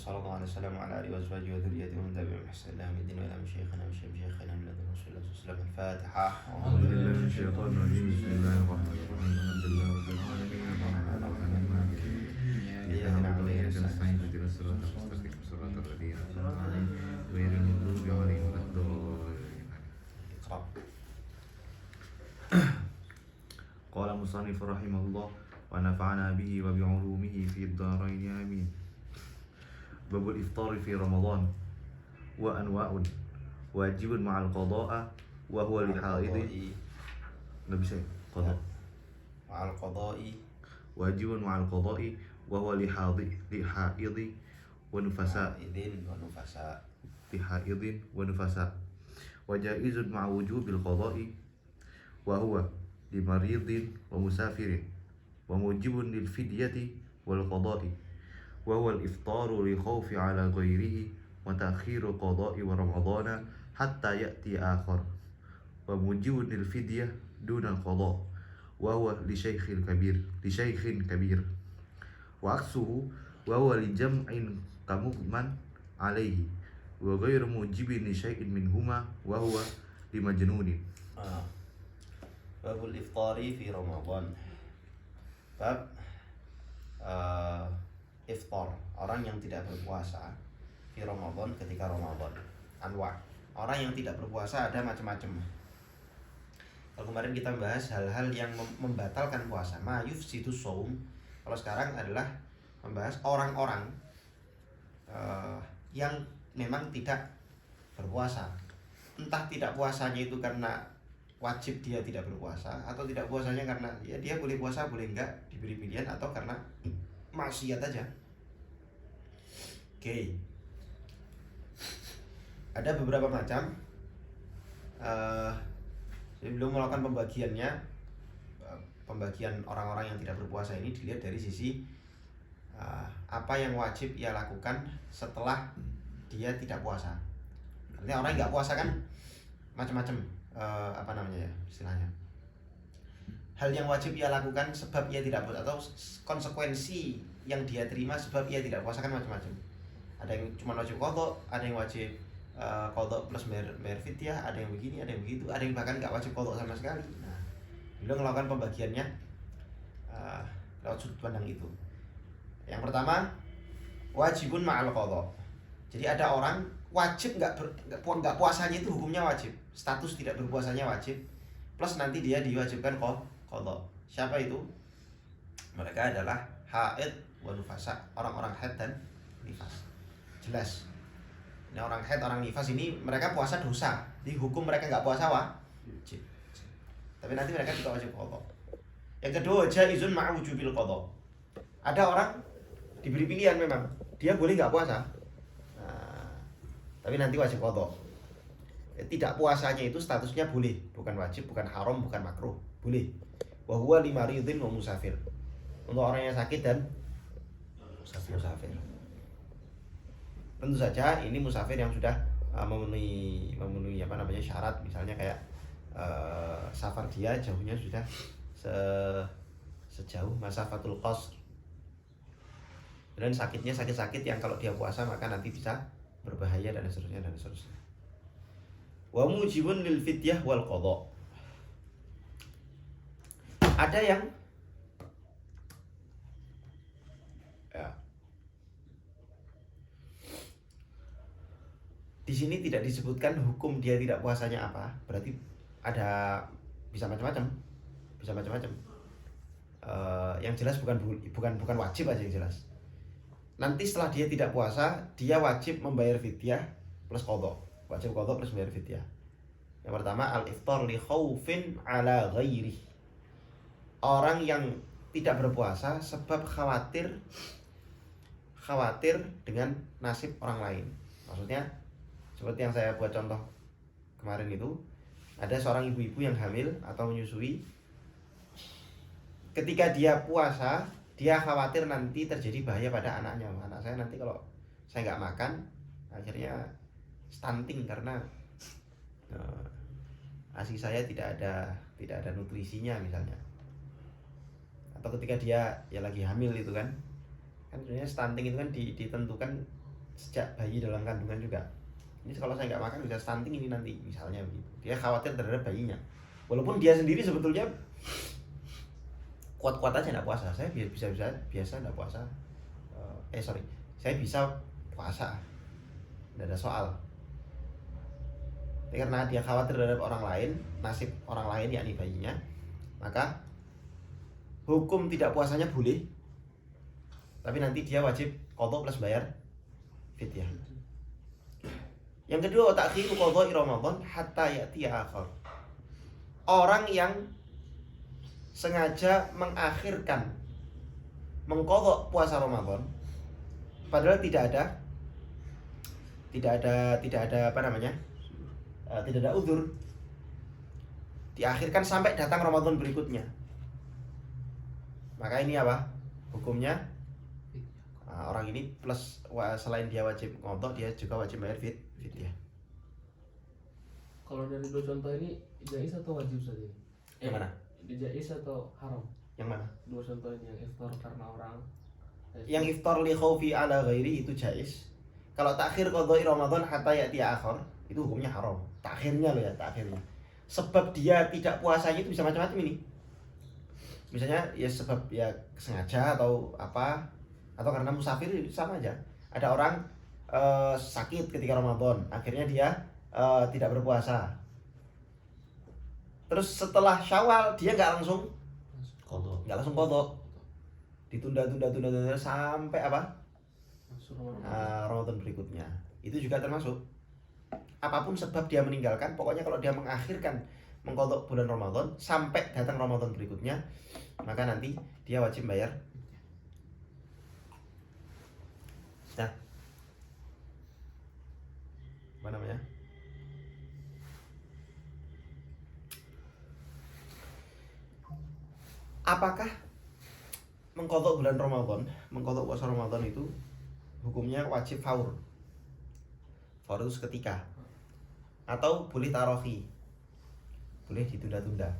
صلى الله عليه وسلم وعلى آله وأزواجه وذريته ومن تبعهم بإحسان إلى يوم الدين وإلى مشايخنا ومشايخنا من لدن رسول الله صلى الله عليه وسلم. الفاتحة. أعوذ بالله من الشيطان الرجيم. بسم الله الرحمن الرحيم. الحمد لله رب العالمين الرحمن الرحيم مالك يوم الدين إياك نعبد وإياك نستعين اهدنا الصراط المستقيم صراط الذين أنعمت عليهم غير المغضوب عليهم ولا الضالين. اقرأ. قال المصنف رحمه الله ونفعنا به وبعلومه في الدارين آمين. باب الإفطار في رمضان وأنواع واجب مع القضاء وهو لحائض nggak bisa ya? قضاء مع القضاء واجب مع القضاء وهو لحائض ونفساء ونفساء لحائض ونفساء وجائز مع وجوب القضاء وهو لمريض ومسافر وموجب للفدية والقضاء وهو الإفطار لخوف على غيره وتأخير القضاء ورمضان حتى يأتي آخر وموجب للفدية دون القضاء وهو لشيخ كبير وعكسه وهو لجمع كمغمى عليه وغير موجب لشيء منهما وهو لمجنون. باب الإفطار في رمضان. Bab iftar, orang yang tidak berpuasa di Ramadan, ketika Ramadan. Anwa, orang yang tidak berpuasa ada macam-macam. Kalau kemarin kita bahas hal-hal yang membatalkan puasa, ma yufsidus shaum. Kalau sekarang adalah membahas orang-orang yang memang tidak berpuasa. Entah tidak puasanya itu karena wajib dia tidak berpuasa, atau tidak puasanya karena ya dia boleh puasa boleh enggak, diberi pilihan, atau karena maksiat aja. Oke. Ada beberapa macam. Saya belum melakukan pembagiannya. Pembagian orang-orang yang tidak berpuasa ini dilihat dari sisi apa yang wajib ia lakukan setelah dia tidak puasa. Artinya orang yang nggak puasa kan macam-macam, apa namanya ya istilahnya. Hal yang wajib ia lakukan sebab ia tidak puasa, atau konsekuensi yang dia terima sebab ia tidak puasa kan macam-macam. Ada yang cuma wajib qadha, ada yang wajib qadha plus bayar fidyah, ada yang begini, ada yang begitu, ada yang bahkan nggak wajib qadha sama sekali. Nah, beliau melakukan pembagiannya lewat sudut pandang itu. Yang pertama, wajibun ma'al qadha. Jadi ada orang wajib nggak puasanya itu hukumnya wajib, status tidak berpuasanya wajib, plus nanti dia diwajibkan qadha. Siapa itu? Mereka adalah haid wa nufasa, orang-orang haid dan nifas. Jelas. Ini orang haid, orang nifas ini mereka puasa dosa. Di hukum mereka nggak puasa wajib. Tapi nanti mereka juga wajib qadha. Yang kedua, jaizun ma'a wujubil qadha. Ada orang diberi pilihan memang, dia boleh nggak puasa. Tapi nanti wajib qadha. Tidak puasanya itu statusnya boleh, bukan wajib, bukan haram, bukan makruh, boleh. Wa huwa limaridin wa musafir. Untuk orang yang sakit dan musafir. Tentu saja ini musafir yang sudah memenuhi apa namanya syarat, misalnya kayak safar dia jauhnya sudah sejauh masafatul qasr. Dan sakitnya sakit yang kalau dia puasa maka nanti bisa berbahaya dan seterusnya. Wa mujibun lil fidyah wal qadha. Ada yang di sini tidak disebutkan hukum dia tidak puasanya apa, berarti ada bisa macam-macam. Yang jelas bukan wajib aja yang jelas. Nanti setelah dia tidak puasa, dia wajib membayar fidyah plus qadha. Wajib qadha plus bayar fidyah. Yang pertama, al-iftar li khaufin ala ghairi. Orang yang tidak berpuasa sebab khawatir dengan nasib orang lain. Maksudnya seperti yang saya buat contoh kemarin itu, ada seorang ibu-ibu yang hamil atau menyusui. Ketika dia puasa, dia khawatir nanti terjadi bahaya pada anaknya. Anak saya nanti kalau saya nggak makan, akhirnya stunting karena ASI saya tidak ada nutrisinya misalnya. Atau ketika dia ya lagi hamil itu kan sebenarnya stunting itu kan ditentukan sejak bayi dalam kandungan juga. Ini kalau saya nggak makan bisa stunting ini nanti misalnya begitu. Dia khawatir terhadap bayinya. Walaupun dia sendiri sebetulnya kuat-kuat aja nggak puasa. Saya biasa nggak puasa. Saya bisa puasa, nggak ada soal. Tapi karena dia khawatir terhadap orang lain, nasib orang lain yakni bayinya, maka hukum tidak puasanya boleh, tapi nanti dia wajib qadha plus bayar fidyah. Yang kedua, ta'khiru qadha'i Ramadan hatta ya'ti akhar. Orang yang sengaja mengakhirkan mengqadha puasa Ramadan padahal tidak ada apa namanya? Tidak ada uzur. Diakhirkan sampai datang Ramadan berikutnya. Maka ini apa? Hukumnya orang ini plus selain dia wajib qadha, dia juga wajib bayar fidyah. Kalau dari dua contoh ini jaiz atau wajib saja? Yang mana? Jaiz atau haram? Yang mana? Dua contoh ini, yang iftar karena orang. Yang iftar li khaufi ala ghairi itu jaiz. Kalau takhir qadha'i Ramadan hatta ya'ti akhar, itu hukumnya haram. Takhirnya loh ya, takhirnya. Sebab dia tidak puasanya itu bisa macam-macam ini. Misalnya ya sebab ya sengaja atau apa, atau karena musafir sama aja. Ada orang sakit ketika Ramadan, akhirnya dia tidak berpuasa. Terus setelah Syawal dia nggak langsung qadha. Ditunda sampai apa? Ramadan berikutnya. Itu juga termasuk. Apapun sebab dia meninggalkan, pokoknya kalau dia mengakhirkan mengqadha bulan Ramadan sampai datang Ramadan berikutnya, maka nanti dia wajib bayar. Nah, apa namanya? Apakah mengqadha bulan Ramadan, mengqadha puasa Ramadan itu hukumnya wajib faur? Faur itu seketika. Atau boleh tarohi? Boleh ditunda-tunda.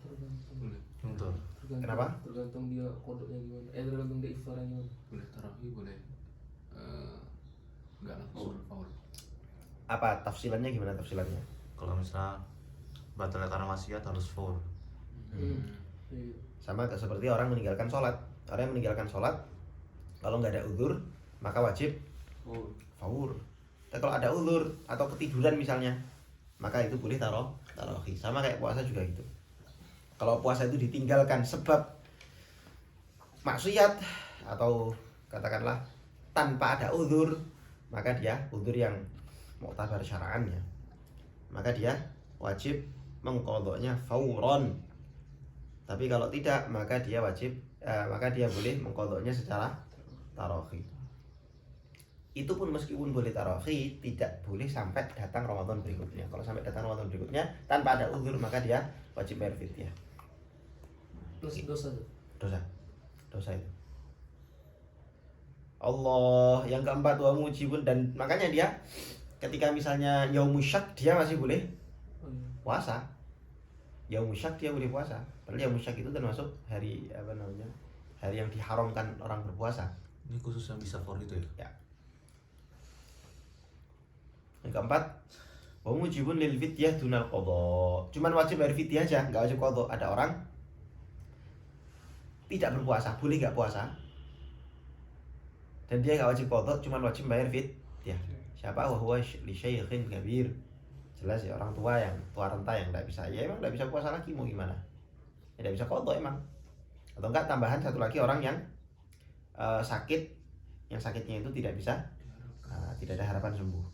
Tergantung. Kenapa? Tergantung dia kodoknya gimana. Tergantung dia iftarnya gimana. Boleh tarawih, boleh enggak langsung faul. Apa tafsilannya, gimana tafsilannya? Kalau misalnya batal karena maksiat harus full. Iya. Sama seperti orang meninggalkan sholat. Orang yang meninggalkan sholat, kalau nggak ada uzur, maka wajib faur. Tapi kalau ada uzur atau ketiduran misalnya, maka itu boleh tarohi. Sama kayak puasa juga gitu. Kalau puasa itu ditinggalkan sebab maksiat atau katakanlah tanpa ada uzur, maka dia uzur yang mu'tabar syara'annya, maka dia wajib mengqadhanya fauron. Tapi kalau tidak, maka dia boleh mengqadhanya secara tarohi. Itu pun meskipun boleh tarohi, tidak boleh sampai datang Ramadan berikutnya. Kalau sampai datang Ramadan berikutnya tanpa ada uzur, maka dia wajib bayar fidyah. Plus dosa. Itu. Allah yang keempat, wa mujibun, dan makanya dia ketika misalnya yaumus syak dia masih boleh puasa. Yaumus syak dia boleh puasa. Padahal yaumus syak itu termasuk hari hari yang diharamkan orang berpuasa. Ini khusus yang bisa for itu ya? Ya. Yang keempat, wa mujibun lil fidyah dunal qadha. Cuman wajib bayar fidyah aja, enggak wajib qadha. Ada orang tidak berpuasa, boleh enggak puasa, dan dia enggak wajib qadha, cuman wajib bayar fidyah. Siapa? Wa huwa li syaikhin kabir. Jelas ya, orang tua renta yang enggak bisa, ya emang enggak bisa puasa lagi, mau gimana? Ya enggak bisa qadha emang. Atau enggak tambahan satu lagi, orang yang sakit, yang sakitnya itu tidak bisa, tidak ada harapan sembuh.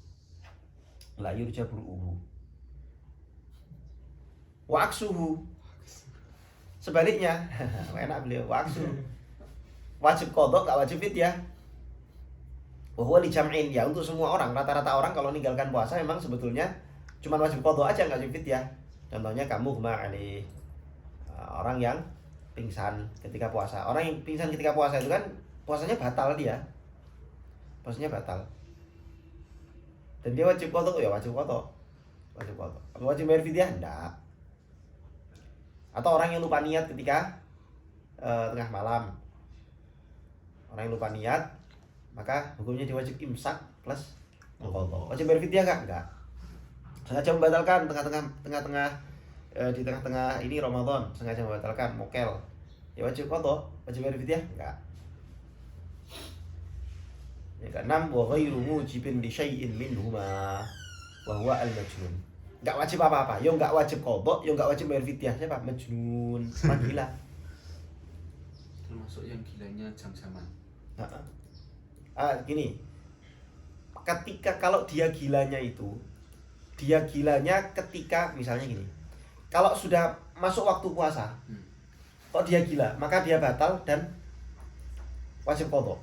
La yurja buruhu wa aksuhu, sebaliknya enak beliau, wa aksuhu wajib qadha enggak wajib fidyah. Wa huwa li jam'in, ya untuk semua orang, rata-rata orang kalau meninggalkan puasa memang sebetulnya cuma wajib qadha aja, enggak wajib fidyah. Contohnya kamu kemarin orang yang pingsan ketika puasa. Orang yang pingsan ketika puasa itu kan puasanya batal dia. Puasanya batal. Dan dia wajib qadha, ya wajib qadha. Apa wajib bayar fidyah? Enggak. Atau orang yang lupa niat ketika tengah malam. Orang yang lupa niat maka hukumnya dia wajib imsak plus mengqadha. Wajib bayar fidyah enggak? Sengaja membatalkan tengah-tengah di tengah-tengah ini Ramadan, sengaja membatalkan mokel. Ya wajib qadha, wajib bayar fidyah enggak? Yang keenam, wa ghairu mujibin li syai'in minhuma wa huwa al-majnun. Enggak wajib apa-apa, ya enggak wajib qadha, ya enggak wajib bayar fidyah. Siapa? Majnun, orang gila. Termasuk yang gilanya jam-jaman. Gini. Ketika kalau dia gilanya ketika misalnya gini. Kalau sudah masuk waktu puasa, kok dia gila, maka dia batal dan wajib qadha.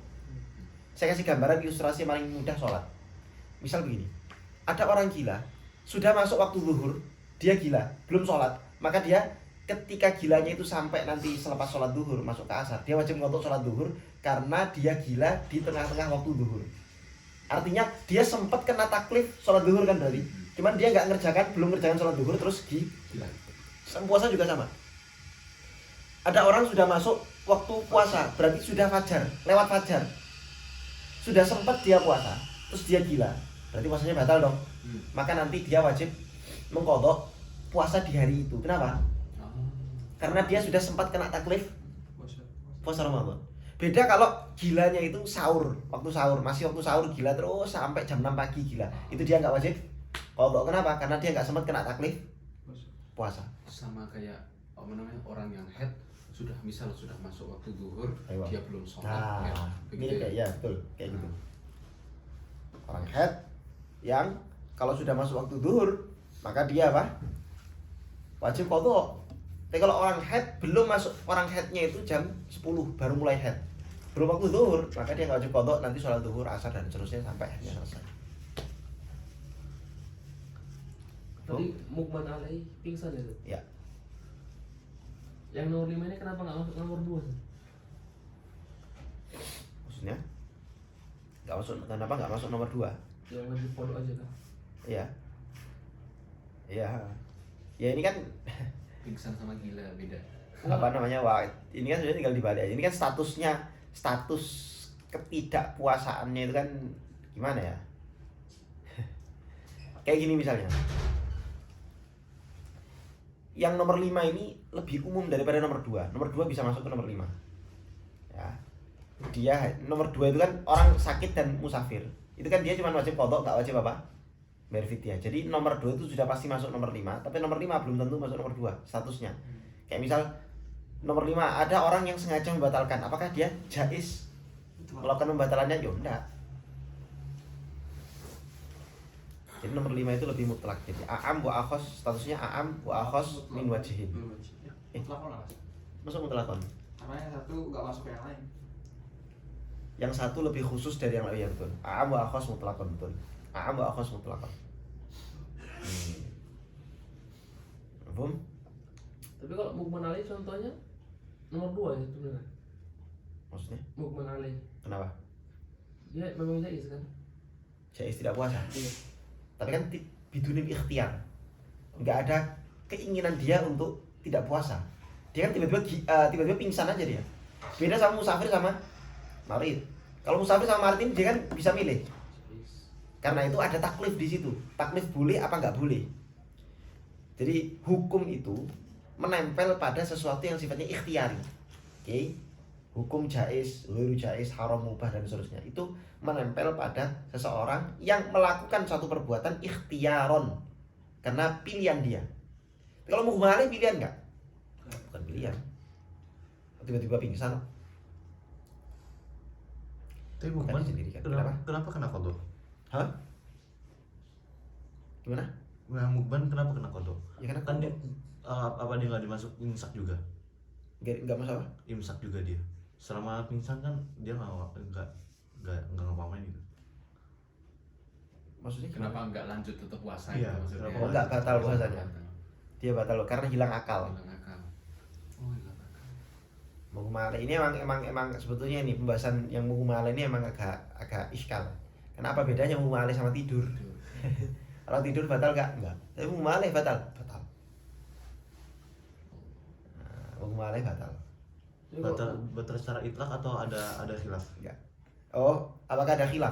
Saya kasih gambaran ilustrasi yang paling mudah sholat. Misal begini, ada orang gila, sudah masuk waktu zuhur, dia gila, belum sholat, maka dia ketika gilanya itu sampai nanti selepas sholat zuhur masuk ke asar, dia wajib untuk sholat zuhur karena dia gila di tengah-tengah waktu zuhur. Artinya dia sempat kena taklif sholat zuhur kan berarti, cuman dia belum ngerjakan sholat zuhur terus gila. Puasa juga sama. Ada orang sudah masuk waktu puasa, berarti sudah fajar, lewat fajar. Sudah sempat dia puasa, terus dia gila, berarti puasanya batal dong. Maka nanti dia wajib mengqadha puasa di hari itu. Kenapa? Karena dia sudah sempat kena taklif puasa Ramadan. Beda kalau gilanya itu sahur, masih waktu sahur gila terus sampai jam 6 pagi gila. Itu dia nggak wajib qadha. Kenapa? Karena dia nggak sempat kena taklif puasa. Sama kayak orang yang head sudah masuk waktu zuhur, Ayo. dia belum sholat. Nah, Begitu ini betul kayak gitu. Orang head yang kalau sudah masuk waktu zuhur, maka dia apa? Wajib qadha. Tapi kalau orang head belum masuk, orang headnya itu jam 10 baru mulai head, belum waktu zuhur, maka dia nggak wajib qadha, nanti sholat zuhur, asar dan seterusnya sampai headnya selesai. Tadi mukman alai pingsan ya? Ya. Yang nomor 5 ini kenapa nggak masuk nomor 2? Maksudnya kenapa nggak masuk nomor 2? Yang lebih pondok aja kan? Iya. Ya ini kan pingsan sama gila beda. apa namanya, ini kan sudah tinggal dibalik aja. Ini kan status ketidakpuasaannya itu kan gimana ya? Kayak gini misalnya, yang nomor 5 ini lebih umum daripada nomor 2. Nomor 2 bisa masuk ke nomor 5 ya. Dia nomor 2 itu kan orang sakit dan musafir, itu kan dia cuma wajib qadha, nggak wajib apa? Bayar fidyah. Jadi nomor 2 itu sudah pasti masuk nomor 5, tapi nomor 5 belum tentu masuk nomor 2 statusnya. Kayak misal nomor 5 ada orang yang sengaja membatalkan, apakah dia jaiz melakukan pembatalannya? Ya enggak. Jadi nomor 5 itu lebih mutlak. Jadi a'am wa akhos, statusnya a'am wa akhos min wajhin. Mutlak lah mas. Masuk mutlakon. Karena yang satu nggak masuk ke yang lain. Yang satu lebih khusus dari yang lain, ya betul. A'am wa akhos mutlakon, betul. A'am wa akhos mutlakon. Paham? Tapi kalau mukman alai contohnya nomor 2 ya sebenarnya. Maksudnya? Mukman alai. Kenapa? Dia memang jais kan? Jaiz tidak puasa. Iya. Tapi kan bidunin ikhtiar. Enggak ada keinginan dia untuk tidak puasa. Dia kan tiba-tiba pingsan aja dia. Beda sama musafir sama marid. Kalau musafir sama marid ini dia kan bisa milih. Karena itu ada taklif di situ. Taklif boleh apa nggak boleh. Jadi hukum itu menempel pada sesuatu yang sifatnya ikhtiari. Oke? Hukum jaiz, ghairu jaiz, haram, mubah dan seterusnya itu menempel pada seseorang yang melakukan suatu perbuatan ikhtiaron karena pilihan dia. Tapi kalau mukman alai pilihan nggak? Bukan pilihan. Tiba-tiba pingsan. Tapi mukman sendiri kan. kenapa kena qadha? Hah? Gimana? Nah, mukman kenapa kena qadha? Ya karena Kan dia apa dia nggak dimasuk imsak juga? nggak masalah. Imsak juga dia. Selama pingsan kan dia nggak ngapain gitu. Maksudnya Kenapa nggak lanjut tetap puasa? Iya, gitu maksudnya? kenapa Oh, nggak batal puasanya. Batal. Dia batal karena hilang akal. Hilang akal. Oh, hilang akal. Mukman alai ini emang sebetulnya ini pembahasan yang mukman alai ini emang agak iskal. Kenapa bedanya mukman alai sama tidur? Kalau tidur batal enggak? Tapi mukman alai batal. Mukman alai batal. Jadi kalau- Batal secara itlak atau ada khilaf? Enggak. Oh, apakah ada khilaf?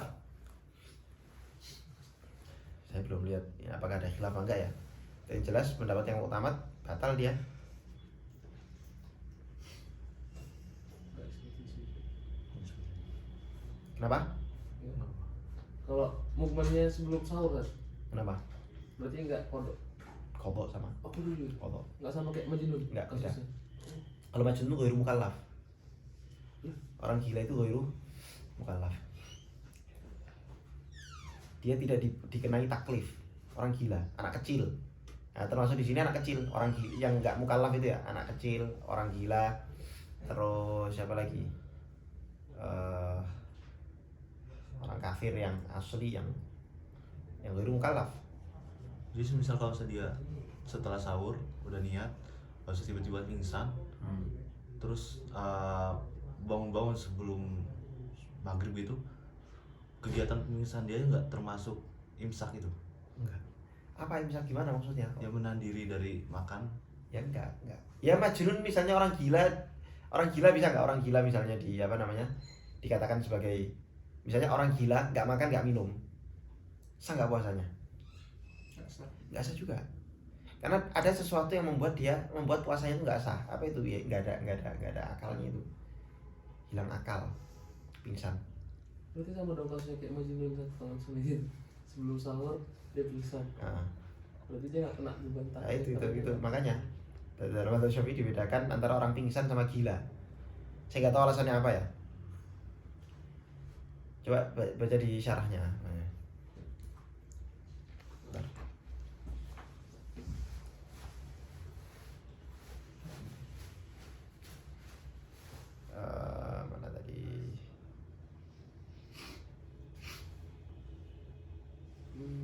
Saya belum lihat ya, apakah ada khilaf enggak ya. Yang jelas pendapat yang utama batal dia. Kenapa? Ya. Kalau mukmannya sebelum sahur kan, Kenapa? berarti enggak kodok. Kodok sama. Apa dulu? Kodok. Enggak sama kayak majnun. Enggak, beda. kasusnya. Kalau majnun itu ghairu mukallaf. Ya. Orang gila itu ghairu mukallaf. Dia tidak dikenai taklif. Orang gila, anak kecil. Nah, termasuk di sini anak kecil, orang gila, yang nggak mukallaf itu ya, anak kecil, orang gila, terus siapa lagi? Orang kafir yang asli yang ghairu mukallaf. Jadi misal kalau dia setelah sahur udah niat, terus tiba-tiba pingsan, terus bangun-bangun sebelum maghrib itu, kegiatan pingsan dia nggak termasuk imsak itu. Enggak. Apa imsak gimana maksudnya? Dia menahan diri dari makan. Ya enggak. Ya majnun misalnya orang gila bisa nggak, orang gila misalnya di apa namanya, dikatakan sebagai misalnya orang gila nggak makan nggak minum, sah nggak puasanya? Nggak sah juga, karena ada sesuatu yang membuat puasanya itu nggak sah. Apa itu ya? Nggak ada akalnya, itu hilang akal, pingsan. Berarti sama dong kasusnya kayak majnun kan, tangan sendiri sebelum sahur dia pingsan. Nah, Berarti dia nggak kena beban nah itu makanya dalam mazhab Syafi'i dibedakan antara orang pingsan sama gila. Saya nggak tahu alasannya apa ya. Coba baca di syarahnya. Bentar. Mana tadi?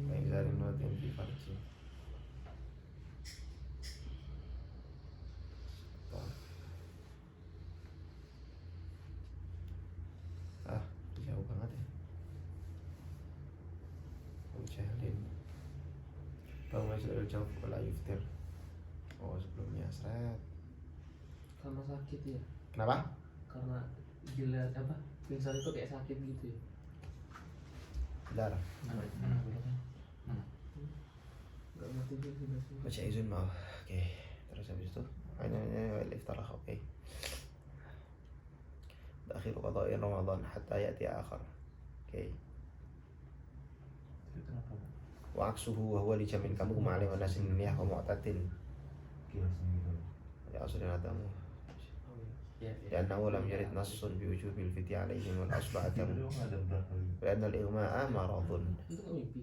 Baik dari notin di farji. Jauh banget ya. Jahlin. Bahwa sudah jauh wala yuftir. Oh, sebelumnya seret. karena sakit ya. Kenapa? Karena gila apa? Pingsan itu kayak sakit gitu ya. Bentar. Enggak ngerti juga sih. Baca izin mau. Oke. Terus habis itu hanya iftarah. Oke. Akhir qada'i Ramadan hatta ya'ti akhar. Oke. Wa aksuhu wa huwa li jamin kamu ma'ali wa nasin niyah wa mu'tatin. Ya asrina tamu. لأنه لم يرد نص بوجوب الفدية عليهم والأصبع دم لأن الإغماء مرض Itu kan mimpi.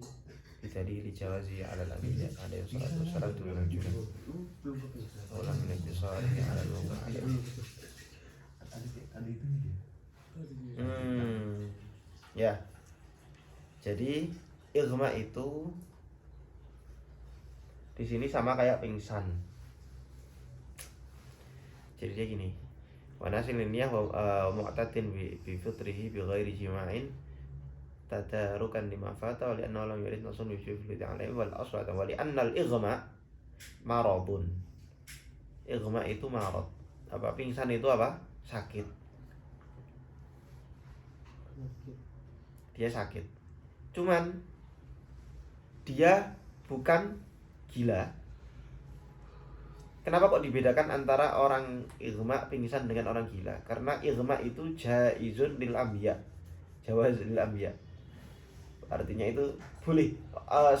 بدليل جوازه على الأنبياء عليه الصلاة والسلام دون الجنون Belum pingsan. أولا من اتصاله على المغمى عليه. Ya. Jadi ighma itu di sini sama kayak pingsan. Jadi dia gini. Wa nasil niyah wa mu'tatin bi fitrihi bi ghairi jima'in tadarukan lima fata wa li'annahu lam yurid nasun wujub fi alaihi wal asla wa li'anna al ighma maradun. Ighma itu marad. Apa pingsan itu apa? Sakit. Dia sakit. Cuman dia bukan gila. Kenapa kok dibedakan antara orang ighma pingsan dengan orang gila? Karena ighma itu jaizun lil anbiya. Jawaz lil anbiya. Artinya itu boleh,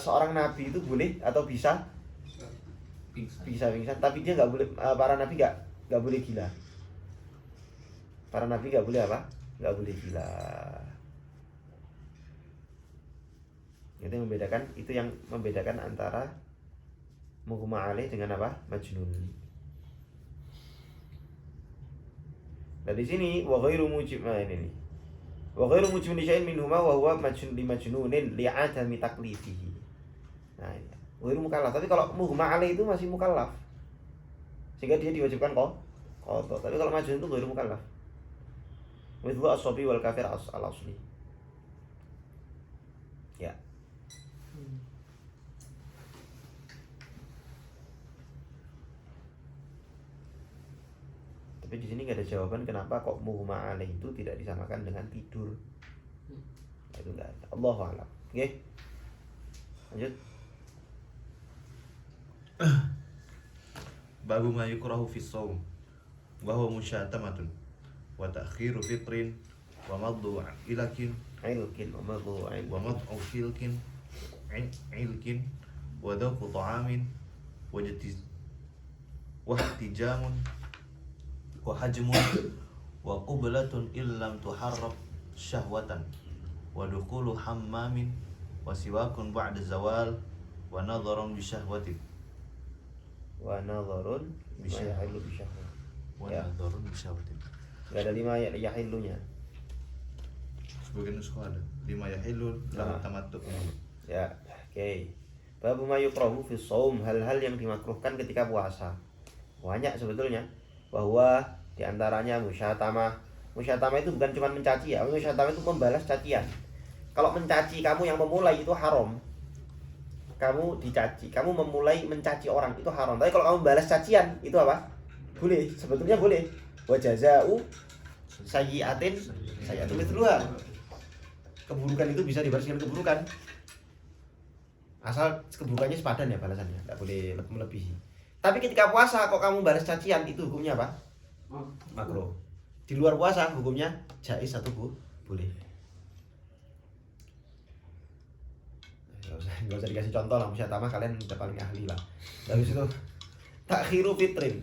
seorang nabi itu boleh atau bisa pingsan, tapi dia nggak boleh, para nabi nggak boleh gila. Para nabi nggak boleh apa? Nggak boleh gila. Itu yang membedakan antara mughma alaih dengan apa? Majnun. Nah di sini wa ghairu mujib, ini. Wa ghairu mujib li syai'in minhuma wa huwa majnunin li'adami taklifihi. Nah, ini. Ghairu mukallaf. Tapi kalau mughma alaih itu masih mukallaf. Sehingga dia diwajibkan qadha. Tapi kalau majnun itu ghairu mukallaf. Mithlu as-sabi wal kafir al-asli. Ya. Tapi di sini nggak ada jawaban kenapa kok mughma alaih itu tidak disamakan dengan tidur. Itu enggak ada. Allahu a'lam. Oke. Lanjut. Babu ma yukrahu fi shaum wa huwa musyatamatun wa ta'khiru fitrin wa maddu ilakin Ilkin wa madhu'in wa mad'u filkin ilkin wa dhaqu ta'amin wa jatiz wa ihtijamun wa hajmun wa qublatun illam tuharrab syahwatan wa dukhulu hammamin wa siwakun ba'da zawal wa nadharun bi syahwatin wa nadharun bima yahillu bi syahwat. wa Ya. nadharun bi syahwatin. Enggak ada lima yahillunya. Sebagian nuskah ada 5 yahilul lahu tamattu. Ya, oke. Babu ma yukrahu fi shaum, hal-hal yang dimakruhkan ketika puasa. Banyak sebetulnya. Bahwa diantaranya musyatamah. Musyatamah itu bukan cuma mencaci ya. Musyatamah itu membalas cacian. Kalau mencaci kamu yang memulai itu haram. Kamu dicaci, kamu memulai mencaci orang itu haram. Tapi kalau kamu balas cacian itu apa? Boleh, sebetulnya boleh. Wa jazaa'u sayyi'atin sayyi'atun mithluha. Keburukan itu bisa dibalas dengan keburukan. Asal keburukannya sepadan ya balasannya, enggak boleh melebihi. Tapi ketika puasa kok kamu balas cacian itu hukumnya apa? Makruh. Di luar puasa hukumnya jaiz atau boleh. Nggak usah dikasih contoh lah, musyatamah kalian udah paling ahli lah. Habis itu takhiru fitrin,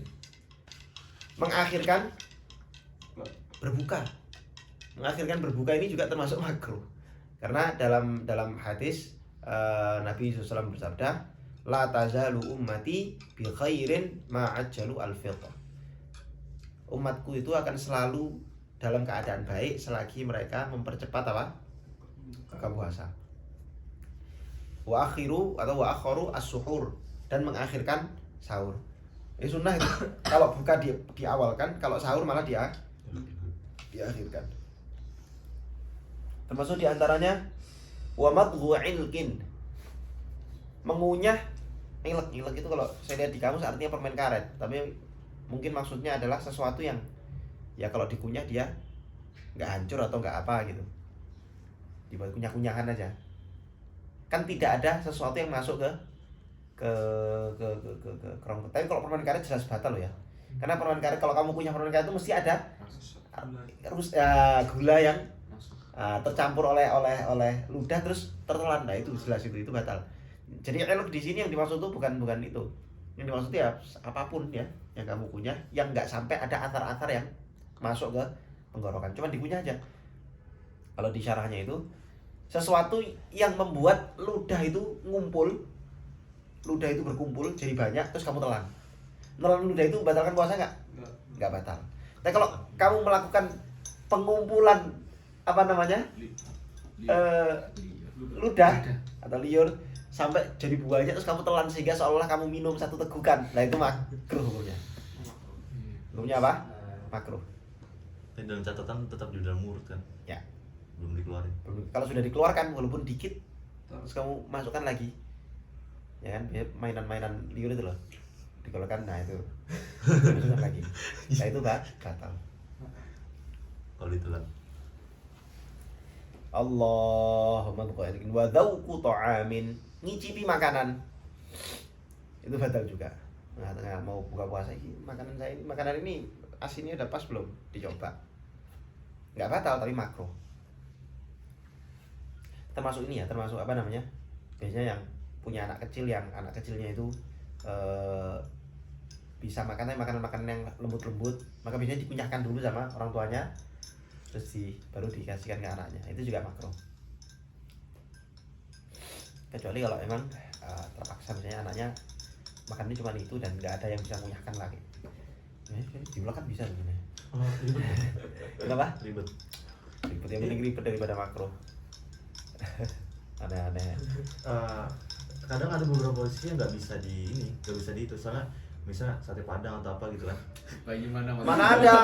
mengakhirkan berbuka. Mengakhirkan berbuka ini juga termasuk makruh. Karena dalam hadis Nabi SAW bersabda, la tazalu ummati bi khairin ma ajjalu al-fitr. Umatku itu akan selalu dalam keadaan baik selagi mereka mempercepat apa? Buka puasa. Wa akhiru atau wa akharu as-suhur, dan mengakhirkan sahur. Ini sunnah itu. Kalau buka diawalkan, kalau sahur malah diakhirkan. Termasuk diantaranya wa madghu ilkin, mengunyah ilek. Ilek itu kalau saya lihat di kamus artinya permen karet, tapi mungkin maksudnya adalah sesuatu yang ya kalau dikunyah dia nggak hancur atau nggak apa gitu, dibuat kunyah-kunyahan aja. Kan tidak ada sesuatu yang masuk ke kerongkongan. Tapi kalau permen karet jelas batal loh ya. Karena permen karet, kalau kamu kunyah permen karet itu mesti ada gula yang tercampur oleh ludah terus tertelan. Nah itu jelas itu batal. Jadi elok di sini yang dimaksud itu bukan itu. Yang dimaksud ya apapun ya yang kamu kunyah yang nggak sampai ada atar-atar yang masuk ke tenggorokan, cuma dikunyah aja. Kalau di syarahnya itu sesuatu yang membuat ludah itu berkumpul jadi banyak terus kamu telan. Nelan ludah itu membatalkan puasa nggak? Nggak batal. Tapi kalau kamu melakukan pengumpulan ludah atau liur sampai jadi banyak terus kamu telan sehingga seolah kamu minum satu tegukan, nah itu makruh hukumnya. Hukumnya apa? Makruh. Dan dalam catatan tetap di dalam mulut kan? Ya. Belum dikeluarin. Kalau sudah dikeluarkan walaupun dikit terus kamu masukkan lagi, ya kan, mainan liur itu loh dikeluarkan, nah itu masukkan lagi, nah itu batal. Kalau ditelan. Allahumma buqa'ikin wa dhauqu ta'amin, ngicipi makanan itu batal juga. Nggak mau buka puasa ini makanan ini asinnya udah pas belum, dicoba, nggak batal tapi makruh. Termasuk ini ya, termasuk biasanya yang punya anak kecil, yang anak kecilnya itu bisa makan makanan yang lembut-lembut, maka biasanya dikunyahkan dulu sama orang tuanya terus baru dikasihkan ke anaknya, itu juga makruh. Kecuali kalau emang terpaksa misalnya anaknya makannya cuma itu dan nggak ada yang bisa mengunyahkan lagi, di kan bisa sebenarnya. Kenapa? Ribet. Yang penting ribet daripada makruh. Aneh-aneh. Kadang ada beberapa posisi yang nggak bisa itu, soalnya misalnya sate padang atau apa gitu kan. Bagaimana? Mana ada?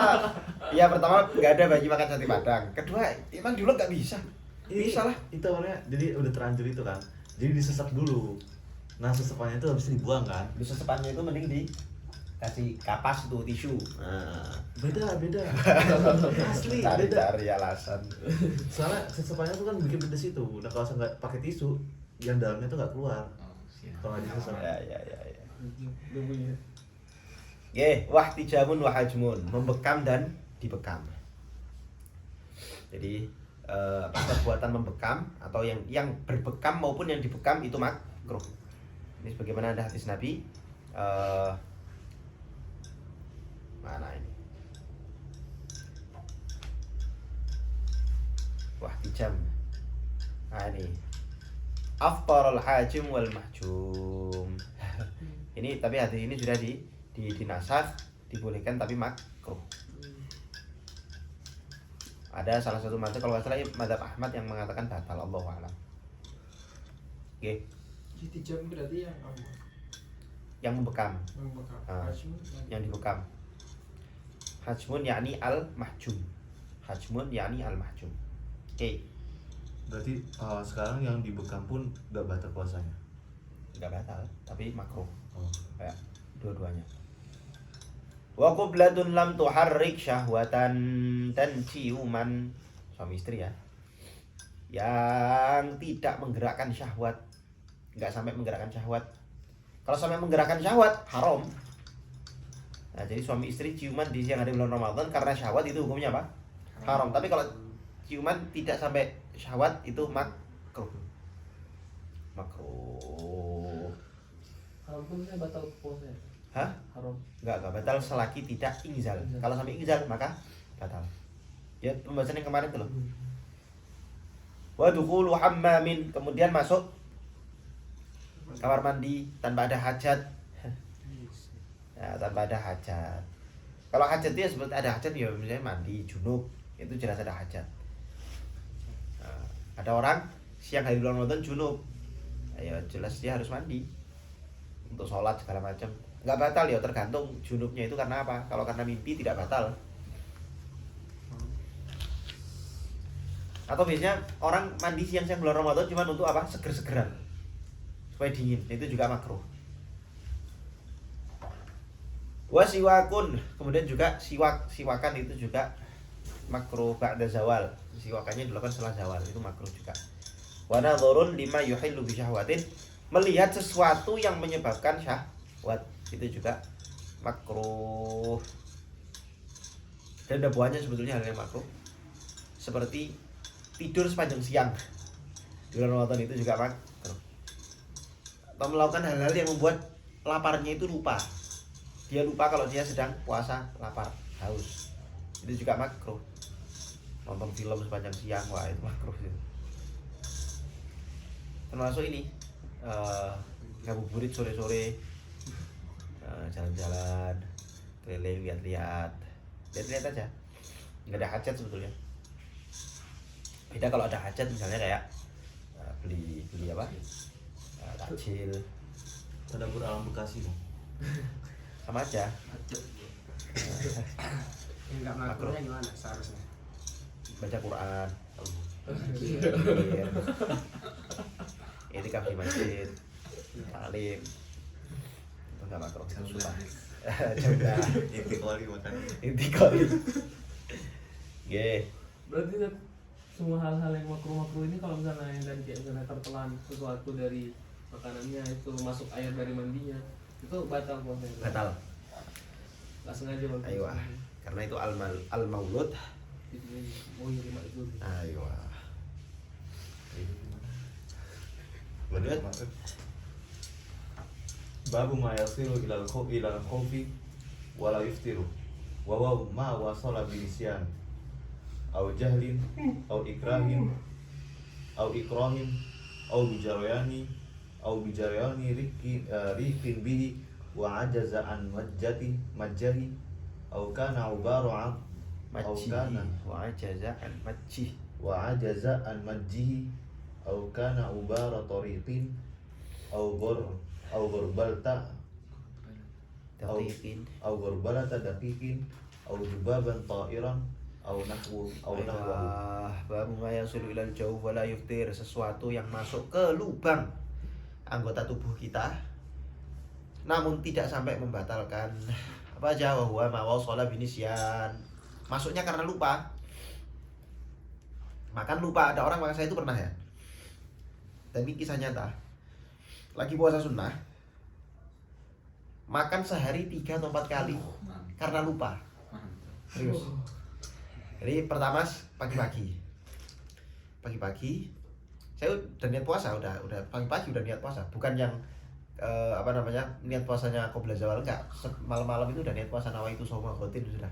Ya pertama nggak ada bagi makan sate padang. Kedua emang dulu nggak bisa. Bisa lah. Itu awalnya jadi udah terlanjur itu kan. Jadi disesap dulu. Nah sesepannya itu habis dibuang kan. Sesepannya itu mending kasih kapas tuh tisu. Nah, Beda. Asli beda. cari alasan. Soalnya sesepannya tuh kan bikin pedes itu. Nah kalau saya nggak pakai tisu, yang dalamnya tuh nggak keluar. Oh, siap. Kalau nggak disesep. Ya. Belum punya. Wahtijamun wa hajmun, membekam dan dibekam. Jadi perbuatan membekam atau yang berbekam maupun yang dibekam itu makruh. Ini sebagaimana ada hadis Nabi. Mana ini? Wahtijam. Nah ini. Aftarul hajim wal mahjum. Ini tapi hadis ini sudah dinasakh, dibolehkan tapi makruh. Ada salah satu mazhab, kalau nggak salah mazhab Ahmad yang mengatakan batal, Allahu a'lam. Oke. Ihtijam berarti yang apa? Yang membekam, Yang bakal. Ah. yang dibekam. Hajmun yakni al-mahjum. Hajmun yakni al-mahjum. Oke, Berarti sekarang yang dibekam pun nggak batal puasanya. enggak batal, tapi makruh. Oh. Kayak dua-duanya. Wa qublatun lam tuharrik syahwatan dan ciuman suami istri ya. Yang tidak menggerakkan syahwat. Enggak sampai menggerakkan syahwat. Kalau sampai menggerakkan syahwat haram. Nah, jadi suami istri ciuman di siang hari bulan Ramadan karena syahwat itu hukumnya apa? Haram. Tapi kalau ciuman tidak sampai syahwat itu makruh. Makruh. Haram pun saya batal puasa. Hah? Haram. Enggak batal selagi tidak ingzal. Kalau sampai ingzal maka batal. Ya pembahasan yang kemarin itu loh. Wa dukhulu hammamin, kemudian masuk kamar mandi tanpa ada hajat. Ya, tanpa ada hajat. Kalau hajat itu ya seperti ada hajat ya misalnya mandi junub, itu jelas ada hajat. Nah, ada orang siang hari bulan Ramadan junub. Ya jelas dia harus mandi untuk sholat segala macam. Nggak batal ya, tergantung junubnya itu karena apa. Kalau karena mimpi tidak batal. Atau biasanya orang mandi siang-siang bulan Ramadan cuma untuk apa? Seger-segeran supaya dingin, itu juga makruh. Wasiwakun, kemudian juga siwakan itu juga makruh ba'da zawal. Siwakannya dilakukan setelah zawal, itu makruh juga. Wa nadhurun lima yuhillu bi syahwatin, melihat sesuatu yang menyebabkan syahwat, itu juga makruh. Dan ada buahnya sebetulnya hal yang makruh. Seperti tidur sepanjang siang di bulan Ramadan, itu juga makruh. Atau melakukan hal-hal yang membuat laparnya itu lupa. Dia lupa kalau dia sedang puasa, lapar, haus. Itu juga makruh. Nonton film sepanjang siang, wah itu makruh. Termasuk ini ngabuburit sore-sore, jalan-jalan, keliling, lihat-lihat aja. Nggak ada hajat sebetulnya. Beda kalau ada hajat, misalnya kayak beli apa? Takjil. Tadabur alam Bekasi Bang. Sama aja. Enggak makruhnya gimana seharusnya? Baca Quran. I'tikaf di masjid. Taklim. Itu enggak makruh, itu sunnah. Coba Inti makan. intikali. Nggih. Berarti Zat, semua hal-hal yang makruh-makruh ini kalau misalnya yang tadi kayak misalnya tertelan sesuatu dari makanannya itu masuk air dari mandinya, itu batal puasanya. Batal. Nggak sengaja batal. Ayo. Karena itu al-maulud. Oh iya, lima itu. Ayo. Lanjut. Babu ma yasiru ilal khawfi wala yuftiru wa huwa ma wasala bi nisyan aw jahlin aw ikrahin aw ikrahin aw bijarayani rikin bihi wa ajaza an majjahi aw kana ubaru an Majji wa ajaza an majji. wa ajaza an majjihi aw kana ubara tariqin aw gurbalta Daqiqin. aw gurbalata daqiqin aw jubaban ta'iran aw nahwahu Babu ma yasilu ilal jauh wala yuftir, sesuatu yang masuk ke lubang anggota tubuh kita namun tidak sampai membatalkan apa aja, wa huwa ma wasala binisyan. Masuknya karena lupa. Makan lupa, ada orang makan, saya itu pernah ya. Dan ini kisah nyata. Lagi puasa sunnah, makan sehari 3 atau 4 kali karena lupa. Serius. Jadi pertama pagi-pagi. Pagi-pagi saya udah niat puasa, udah pagi-pagi udah niat puasa, bukan yang niat puasanya qabla zawal, enggak. Malam-malam itu udah niat puasa, nawaitu shauma ghadin sudah.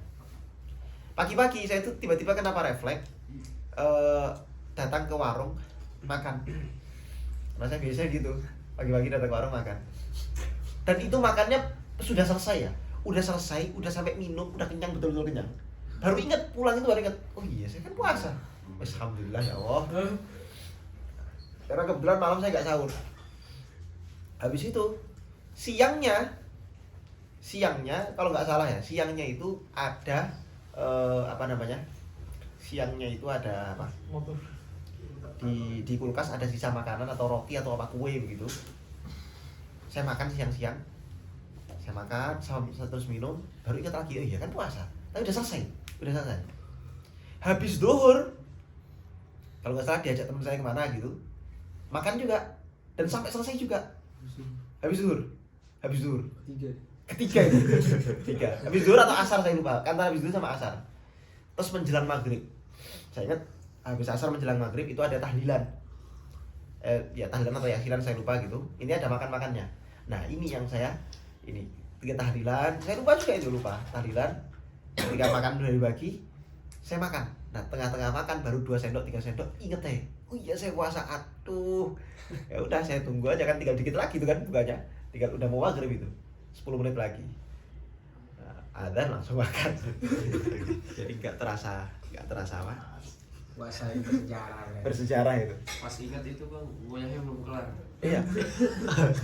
Pagi-pagi saya itu tiba-tiba kenapa refleks datang ke warung makan. Nah, saya biasanya gitu, pagi-pagi datang ke warung makan. Dan itu makannya sudah selesai ya. Udah selesai, udah sampai minum, udah kenyang, betul-betul kenyang. Baru ingat, pulang itu baru ingat, oh iya saya kan puasa. Alhamdulillah ya Allah. Karena kebetulan malam saya nggak sahur. Habis itu siangnya kalau nggak salah ya, siangnya itu ada siangnya itu ada apa? Di kulkas ada sisa makanan atau roti atau apa kue begitu. Saya makan siang-siang. Saya makan terus minum, baru ingat lagi, oh iya kan puasa. Tapi udah selesai. Habis zuhur, kalau nggak salah diajak teman saya kemana gitu, makan juga dan sampai selesai juga. Habis zuhur. Ketiga itu. Ketiga. Habis zuhur atau asar saya lupa. Antara habis zuhur sama asar. Terus menjelang maghrib. Saya ingat habis asar menjelang maghrib itu ada tahlilan. Ya tahlilan atau yasilan saya lupa gitu. Ini ada makan-makannya. Nah ini yang ini 3 tahlilan. Saya lupa juga itu, tahlilan. Ketika makan udah dibagi, saya makan. Nah tengah-tengah makan baru 2 sendok 3 sendok, inget oh iya saya puasa, aduh. Ya udah saya tunggu aja kan, tinggal dikit lagi tuh kan bukanya. Tinggal udah mau maghrib itu. 10 menit lagi. Nah, adzan langsung makan. Jadi nggak terasa apa? Puasa yang bersejarah ya. Bersejarah itu. Pas ingat itu bang, goyahnya belum kelar. Iya.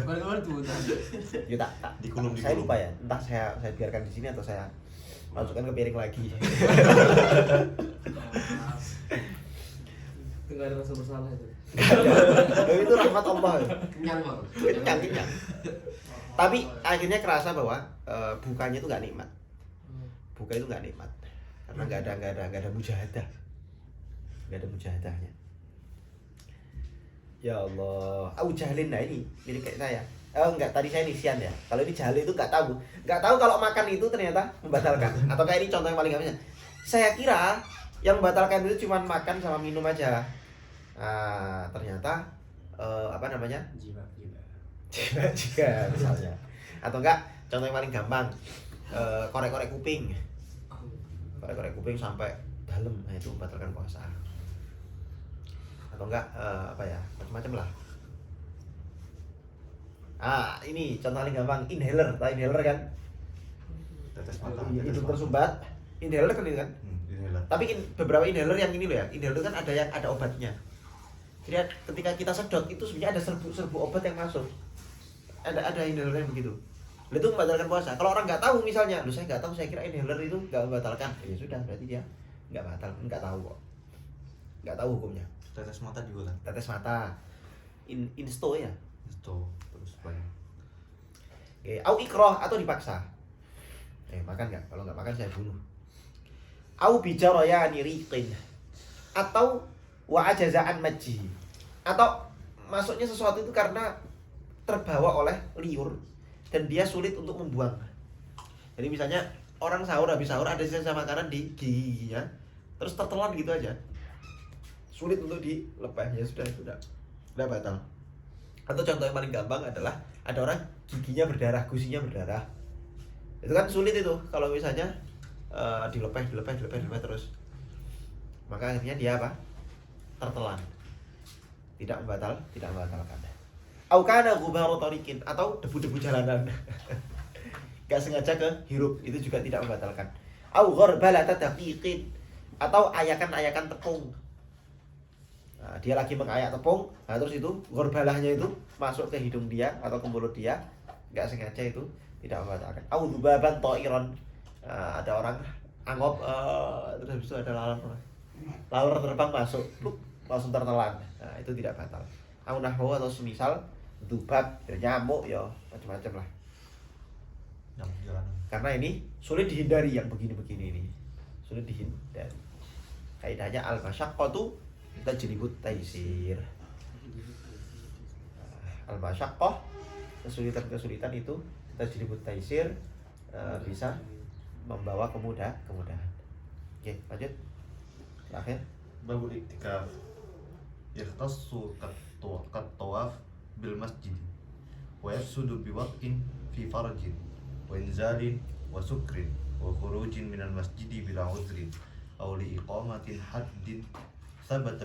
Baru tuh tadi. Ya tak. Dikulum. Saya lupa ya. Entah saya biarkan di sini atau saya masukkan ke piring lagi. Enggak ada rasa bersalah itu. Itu rahmat Allah. Kenyang bang. Kenyang. Tapi akhirnya kerasa bahwa bukanya itu nggak nikmat. Buka itu nggak nikmat karena nggak ada mujahadah. Nggak ada mujahadahnya. Ya Allah, jahlin. Nah ini kayak saya. Enggak, tadi saya nisyan ya. Kalau ini jahil itu nggak tahu kalau makan itu ternyata membatalkan. Atau kayak ini contoh yang paling gampang. Saya kira yang membatalkan itu cuma makan sama minum aja. Ternyata jika misalnya. Atau enggak, contoh yang paling gampang, korek-korek kuping. Korek-korek kuping sampai dalam, nah itu membatalkan puasa. Atau enggak macam-macam lah. Ini contoh paling gampang, inhaler. Tahu inhaler kan? Tetes mata. Hidung tersumbat. Inhaler kan itu kan? Inhaler. Tapi beberapa inhaler yang ini loh ya. Inhaler kan ada obatnya. Jadi ketika kita sedot itu sebenarnya ada serbu obat yang masuk. Ada inhaler yang begitu. Itu membatalkan puasa. Kalau orang nggak tahu misalnya, saya nggak tahu, saya kira inhaler itu nggak membatalkan. Ya sudah, berarti dia nggak batal, nggak tahu kok. Nggak tahu hukumnya. Tetes mata juga kan? Tetes mata. Insto ya. Itu terus banyak. Oke, au ikroh atau dipaksa. Makan nggak? Kalau nggak makan saya bunuh. Au bijaraya niriqin atau wa ajazaan majji. Atau masuknya sesuatu itu karena terbawa oleh liur dan dia sulit untuk membuang. Jadi misalnya orang habis sahur ada sisa makanan di giginya, terus tertelan gitu aja, sulit untuk dilepas, ya sudah batal. Atau contoh yang paling gampang adalah ada orang giginya berdarah, gusinya berdarah, itu kan sulit itu kalau misalnya dilepas terus, maka akhirnya dia tertelan, tidak membatalkan. Au kana ghubaru tariqin atau debu-debu jalanan. Enggak sengaja kehirup, itu juga tidak membatalkan. Au gharbalata daqiqin atau ayakan-ayakan tepung. Nah, dia lagi mengayak tepung, nah terus itu gharbalahnya itu masuk ke hidung dia atau ke mulut dia, enggak sengaja, itu tidak membatalkan. Au dubaban ta'iran. Ada orang anggap terus habis itu ada laler terbang masuk, langsung tertelan. Nah, itu tidak batal. Au nahwu atau semisal dubab, nyamuk ya macam-macam lah. Karena ini sulit dihindari yang begini-begini ini. Sulit dihindari. Kaidahnya al-masyaqqatu tajlibut taisir. Al-masyaqqah, kesulitan-kesulitan itu tajlibut taisir, bisa membawa kemudahan. Oke, lanjut. Terakhir. Babul iktikaf yakhtassu kat-tawaf bil masjid wa yafsudu bi waqtin fi farjin wa inzalin wa sukrin wa khurujin minal masjidi bila udhrin aw li iqamatin haddin thabata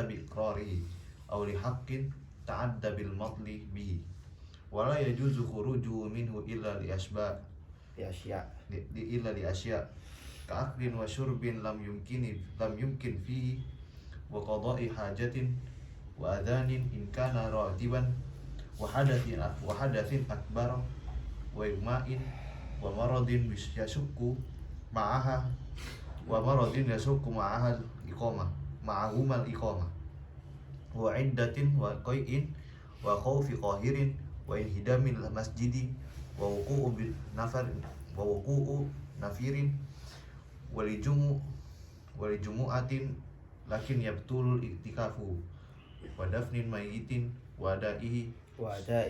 bi iqrarihi aw li haqqin ta'adda bil matli bihi wa la yajuzu khurujuhu minhu illa li asba' illa li asya' ka'aklin wa syurbin lam yumkin fihi wa qada'i hajatin wa adhanin in kana ratiban wa hadathin akbar wa igma'in wa maradin yashukku ma'aha ma'ahumal iqamah wa iddatin wa qai'in wa khawfi qahirin wa inhidamil masjidi wa wuqu'u nafirin walijumu'atin lakin yabtul iktikafu wa dafnin mayyitin wa ada'ihi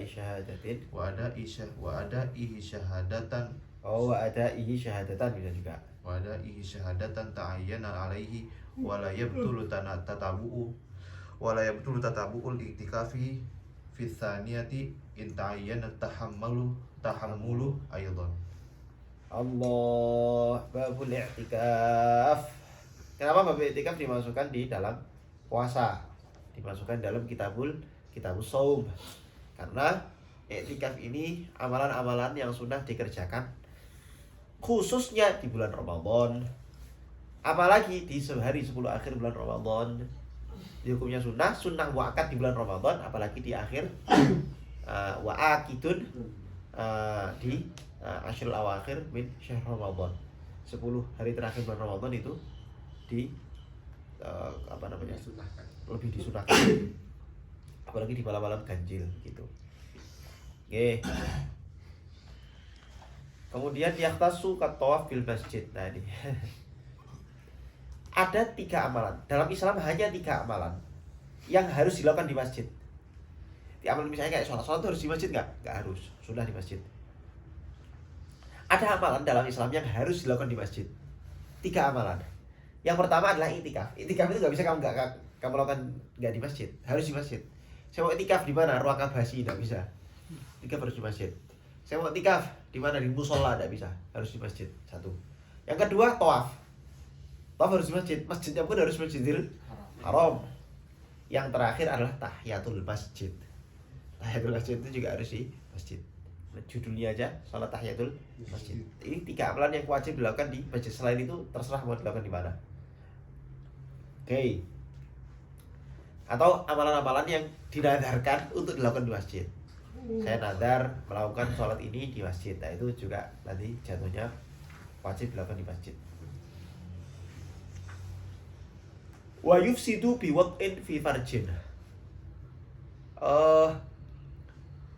syahadatin. wa ada'ihi syahadatan Wa adaihi syahadatan bisa juga. wa ada'ihi syahadatan ta'ayyana alaihi wa la yabtulu tatabu'ul iktikafi fi tsaniyati in ta'ayyana tahammulu aydan. Allah, babul i'tikaf. Kenapa bab i'tikaf dimasukkan di dalam puasa? Dimasukkan dalam kitabus shaum. Karena i'tikaf ini amalan-amalan yang sudah dikerjakan khususnya di bulan Ramadan. Apalagi di sehari 10 akhir bulan Ramadan. Di hukumnya sunnah muakkad di bulan Ramadan, apalagi di akhir wa'akidun di Ashrul awakhir min syahr Ramadan. 10 hari terakhir bulan Ramadan itu lebih disunahkan. Apalagi di malam-malam ganjil gitu. Oke. Kemudian yakhtassu kat-tawaf bil masjid tadi. Ada 3 amalan. Dalam Islam hanya 3 amalan yang harus dilakukan di masjid. Di amalan misalnya kayak sholat harus di masjid nggak? Nggak harus, sudah di masjid. Ada amalan dalam Islam yang harus dilakukan di masjid. 3 amalan. Yang pertama adalah i'tikaf. I'tikaf itu nggak bisa kamu lakukan nggak di masjid, harus di masjid. Saya mau i'tikaf di mana? Ruang kabasi nggak bisa. I'tikaf harus di masjid. Saya mau i'tikaf di mana? Di musola nggak bisa, harus di masjid. 1. Yang kedua tawaf. Tawaf harus di masjid. Masjidnya pun harus Masjidil Haram. Yang terakhir adalah tahiyatul masjid. Tahiyatul masjid itu juga harus di masjid. Judulnya aja salat tahiyatul masjid. Ini 3 amalan yang wajib dilakukan di masjid. Selain itu terserah mau dilakukan di mana. Oke. Atau amalan-amalan yang dinadarkan untuk dilakukan di masjid. Saya nadar melakukan sholat ini di masjid. Nah itu juga nanti jatuhnya wajib dilakukan di masjid. Wa yufsidu bi wad'in fi farjin.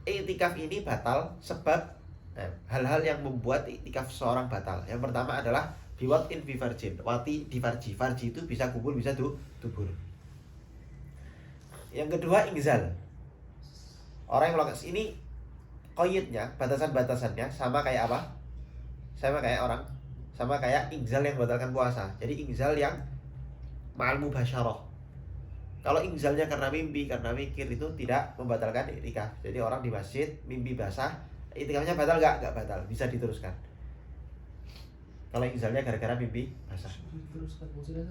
I'tikaf ini batal sebab hal-hal yang membuat i'tikaf seorang batal. Yang pertama adalah biwat'in fi farjin. Wati di farji. Farji itu bisa kubur, bisa dubur. Yang kedua ingzal. Orang yang melakukan ini qayyidnya, batasan-batasannya sama kayak apa? Sama kayak ingzal yang membatalkan puasa. Jadi ingzal yang ma'al mubasyarah. Kalau ingzalnya karena mimpi, karena mikir itu tidak membatalkan i'tikaf. Jadi orang di masjid mimpi basah, i'tikafnya batal nggak? Nggak batal, bisa diteruskan. Kalau ingzalnya gara-gara mimpi basah. Diteruskan maksudnya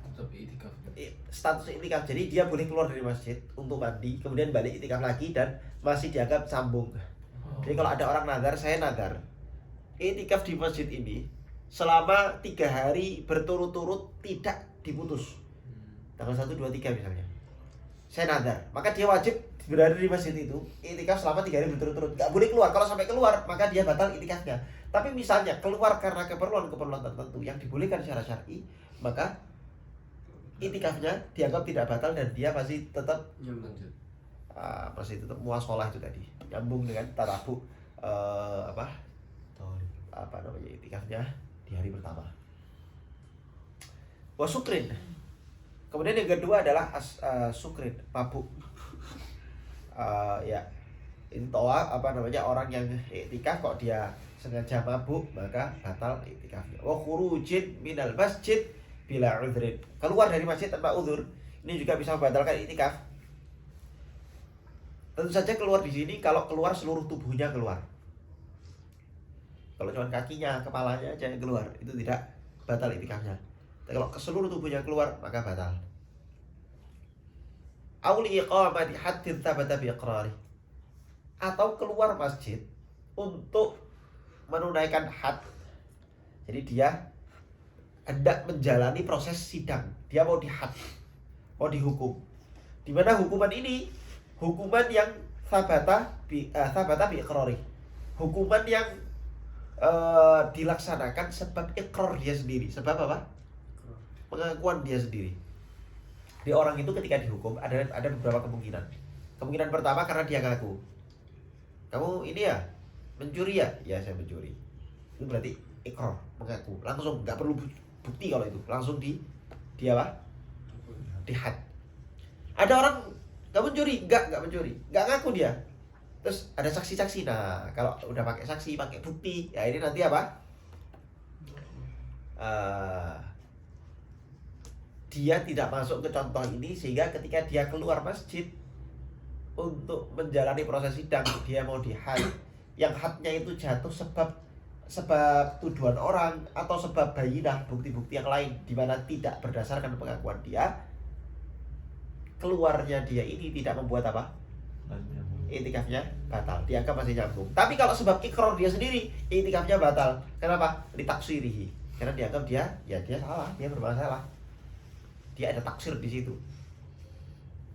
tetap i'tikaf. Status i'tikaf, jadi dia boleh keluar dari masjid untuk mandi, kemudian balik i'tikaf lagi dan masih dianggap sambung. Jadi kalau ada orang nadar, saya nadar i'tikaf di masjid ini selama 3 hari berturut-turut tidak diputus. Tanggal 1, 2, 3 misalnya. Saya nadar, maka dia wajib berada di masjid itu i'tikaf selama 3 hari berturut-turut. Gak boleh keluar. Kalau sampai keluar, maka dia batal i'tikafnya. Tapi misalnya keluar karena keperluan-keperluan tertentu yang dibolehkan secara syar'i, maka i'tikafnya dianggap tidak batal dan dia masih tetap Lanjut. masih tetap muasalah itu tadi, nyambung dengan tatabu apa namanya itikafnya di hari pertama. Wa sukrin. Kemudian yang kedua adalah sukrin, mabuk. Ya, intoa apa namanya orang yang iktikaf kok dia sengaja mabuk maka batal iktikafnya. Wa khurujin minal masjid bila udhrin. Keluar dari masjid tanpa uzur. Ini juga bisa membatalkan iktikaf. Tentu saja keluar di sini kalau keluar seluruh tubuhnya keluar. Kalau cuma kakinya, kepalanya aja yang keluar, itu tidak batal iktikafnya. Tapi kalau seluruh tubuhnya keluar maka batal. Auli iqamati haddin thabata bi iqrari. Atau keluar masjid untuk menunaikan had. Jadi dia hendak menjalani proses sidang. Dia mau dihad, mau dihukum. Di mana hukuman ini hukuman yang thabata bi iqrari. Hukuman yang dilaksanakan sebab ikrar dia sendiri. Sebab apa? Pengakuan dia sendiri. Di orang itu ketika dihukum ada beberapa kemungkinan. Kemungkinan pertama karena dia ngaku. Kamu ini ya mencuri ya? Ya saya mencuri. Itu berarti ikrar, mengaku. Langsung nggak perlu bukti kalau itu. Langsung dia apa? Dihad. Ada orang kamu mencuri? Nggak mencuri. Nggak ngaku dia. Terus ada saksi-saksi. Nah, kalau udah pakai saksi, pakai bukti, ya ini nanti apa? Dia tidak masuk ke contoh ini sehingga ketika dia keluar masjid untuk menjalani proses sidang, dia mau dihad. Yang hadnya itu jatuh sebab tuduhan orang atau sebab bayinah, bukti-bukti yang lain di mana tidak berdasarkan pengakuan dia. Keluarnya dia ini tidak membuat apa? Iktikafnya batal, dianggap masih nyambung. Tapi kalau sebab ikrar dia sendiri, iktikafnya batal. Kenapa? Ditaksirihi. Karena dianggap dia salah, dia bermasalah. Dia ada taksir di situ.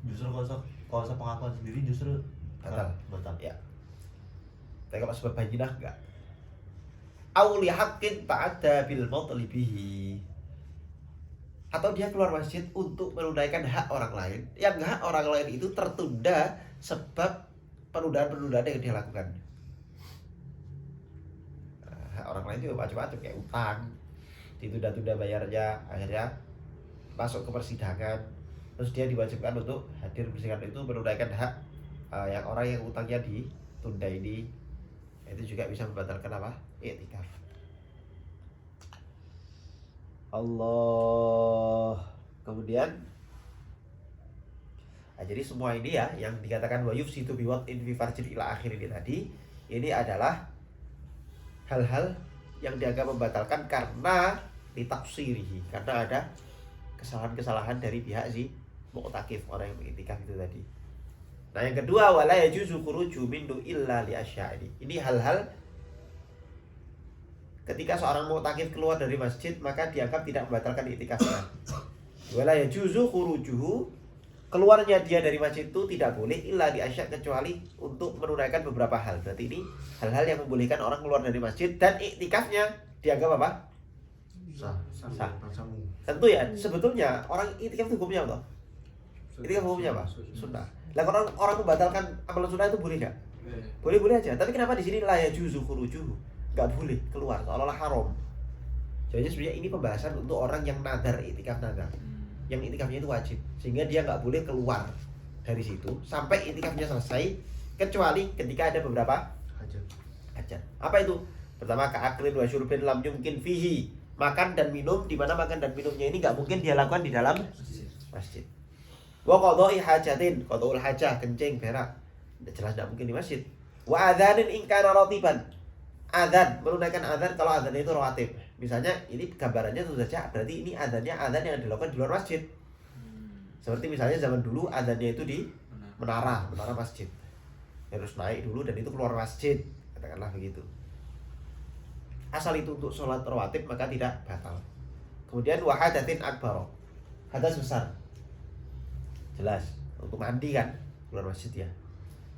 Justru kalau pengakuan sendiri justru Batal. Ya. Tapi kalau sebab bayinah enggak. Auli haqqin ta'adda bil matlibihi. Atau dia keluar masjid untuk menunaikan hak orang lain. Yang hak orang lain itu tertunda sebab penundaan-penundaan yang dia lakukan. Hak orang lain itu macam-macam kayak utang, ditunda-tunda bayarnya, akhirnya masuk ke persidangan, terus dia diwajibkan untuk hadir persidangan itu menunaikan hak yang orang yang utangnya ditunda ini. Itu juga bisa membatalkan apa? Iktikaf. Allah. Kemudian jadi semua ini ya yang dikatakan wa yufsidu biwaqtin fi farjin ila akhir ini tadi, ini adalah hal-hal yang dianggap membatalkan karena ditaksirihi, karena ada kesalahan-kesalahan dari pihak si mu'takif, orang yang mengiktikaf itu tadi. Nah yang kedua, wala yajuzu khuruju minhu illa li asya'ini. Ini hal-hal ketika seorang mu'takif keluar dari masjid maka dianggap tidak membatalkan iktikafnya. Wala yajuzu khurujuhu, keluarnya dia dari masjid itu tidak boleh illa li asya', kecuali untuk menunaikan beberapa hal. Berarti ini hal-hal yang membolehkan orang keluar dari masjid dan iktikafnya dianggap apa? Sah. Tentu ya, sebetulnya orang iktikaf itu hukumnya apa? Iktikaf hukumnya apa? Sunnah. Lah kalau orang membatalkan amalan sunnah itu boleh nggak? Boleh-boleh aja. Tapi kenapa di sini la yajuzu khurujuhu? Nggak boleh keluar, seolah-olah haram. Jadi sebenarnya ini pembahasan untuk orang yang nadar, iktikaf nadar. Yang iktikafnya itu wajib, sehingga dia nggak boleh keluar dari situ sampai iktikafnya selesai, kecuali ketika ada beberapa hajat. Apa itu? Pertama, ka'aklin wa syurbin lam yumkin fihi, makan dan minum, di mana makan dan minumnya ini nggak mungkin dia lakukan di dalam masjid. Wa qadha'i hajatin, qadha'ul hajah, kencing, berak, jelas tidak mungkin di masjid. Wa adzanin in kana ratiban, adzan, menunaikan adzan kalau adzannya itu rawatib. Misalnya ini gambarannya itu saja, berarti ini adzannya adzan yang dilakukan di luar masjid. Seperti misalnya zaman dulu adzannya itu di menara masjid. Harus naik dulu dan itu keluar masjid, katakanlah begitu. Asal itu untuk sholat rawatib maka tidak batal. Kemudian wahadatin akbar, hadas besar, jelas untuk mandi kan keluar masjid ya.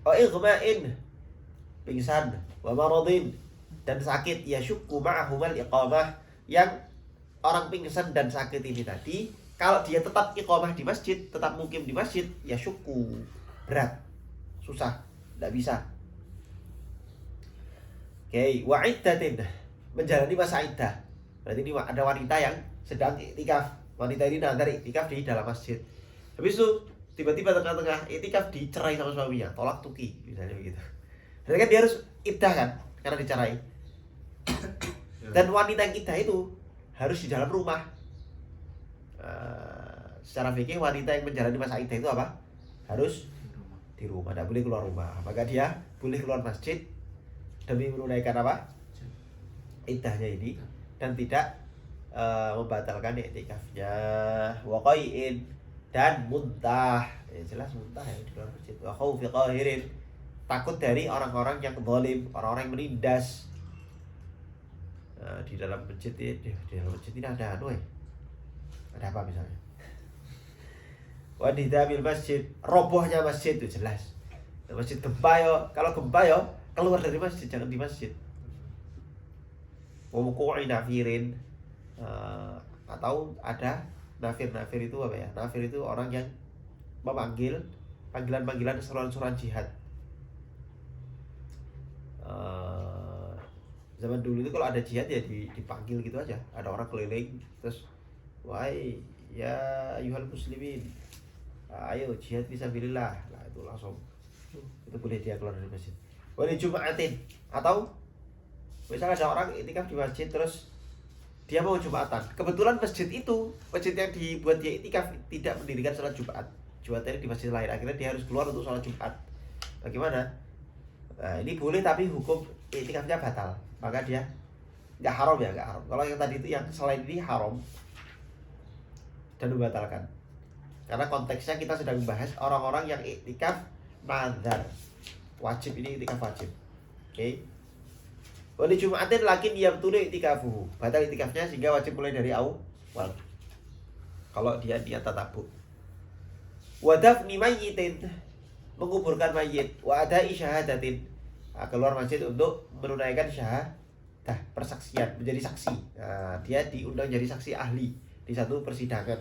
Oh ighma'in, pingsan, wa maradin, dan sakit, ya syukku ma'ahumal iqamah, yang orang pingsan dan sakit ini tadi kalau dia tetap iqamah di masjid, tetap mukim di masjid, ya syukku, berat, susah, tidak bisa. Oke, wa iddatin, menjalani masa iddah. Berarti ini ada wanita yang sedang iktikaf. Wanita ini nazar iktikaf di dalam masjid. Habis itu tiba-tiba tengah-tengah iktikaf dicerai sama suaminya, tolak tuki misalnya begitu. Berarti kan dia harus iddah kan karena dicerai. Dan wanita yang iddah itu harus di dalam rumah. Secara fikih wanita yang menjalani masa iddah itu apa? Harus di rumah, tidak boleh keluar rumah. Maka dia boleh keluar masjid demi menunaikan apa? Iddahnya ini, dan tidak membatalkan iktikafnya. Wa qai'in, dan muntah. Ya jelas muntah ya di luar masjid. Wa khaufi qahirin, takut dari orang-orang yang zalim, orang-orang yang menindas. Di dalam masjid ini ada anu ya. Ada apa misalnya? Wadidamil masjid, robohnya masjid itu jelas. Masjid gempa yo, kalau gempa yo keluar dari masjid, jangan di masjid. Wamuku'i nafirin, atau ada nafir itu apa ya? Nafir itu orang yang memanggil panggilan-panggilan seruan-seruan jihad. Zaman dulu itu kalau ada jihad ya dipanggil gitu aja. Ada orang keliling terus, wahai ya ayuhal muslimin, ayo jihad fisabilillah. Nah itu langsung itu boleh dia keluar dari masjid. Wali Jum'atin, atau misalnya ada orang iktikaf di masjid terus dia mau Jumatan. Kebetulan masjid yang dibuat dia iktikaf tidak mendirikan sholat Jumat. Jumatnya di masjid lain, akhirnya dia harus keluar untuk sholat Jumat. Bagaimana? Nah, ini boleh tapi hukum iktikafnya batal. Maka dia nggak haram ya, nggak haram. Kalau yang tadi itu yang selain ini haram dan membatalkan. Karena konteksnya kita sedang membahas orang-orang yang iktikaf nazar. Wajib, ini iktikaf wajib. Oke. Wali Jum'atin lakin yabtulu iktikafuhu. Batal iktikafnya sehingga wajib mulai dari awal. Kalau dia niat tatabbu. Wa dafni mayyitin, menguburkan mayit. Wa ada'i syahadatin, keluar masjid untuk menunaikan syahadah, persaksian, menjadi saksi. Nah, dia diundang jadi saksi ahli di satu persidangan.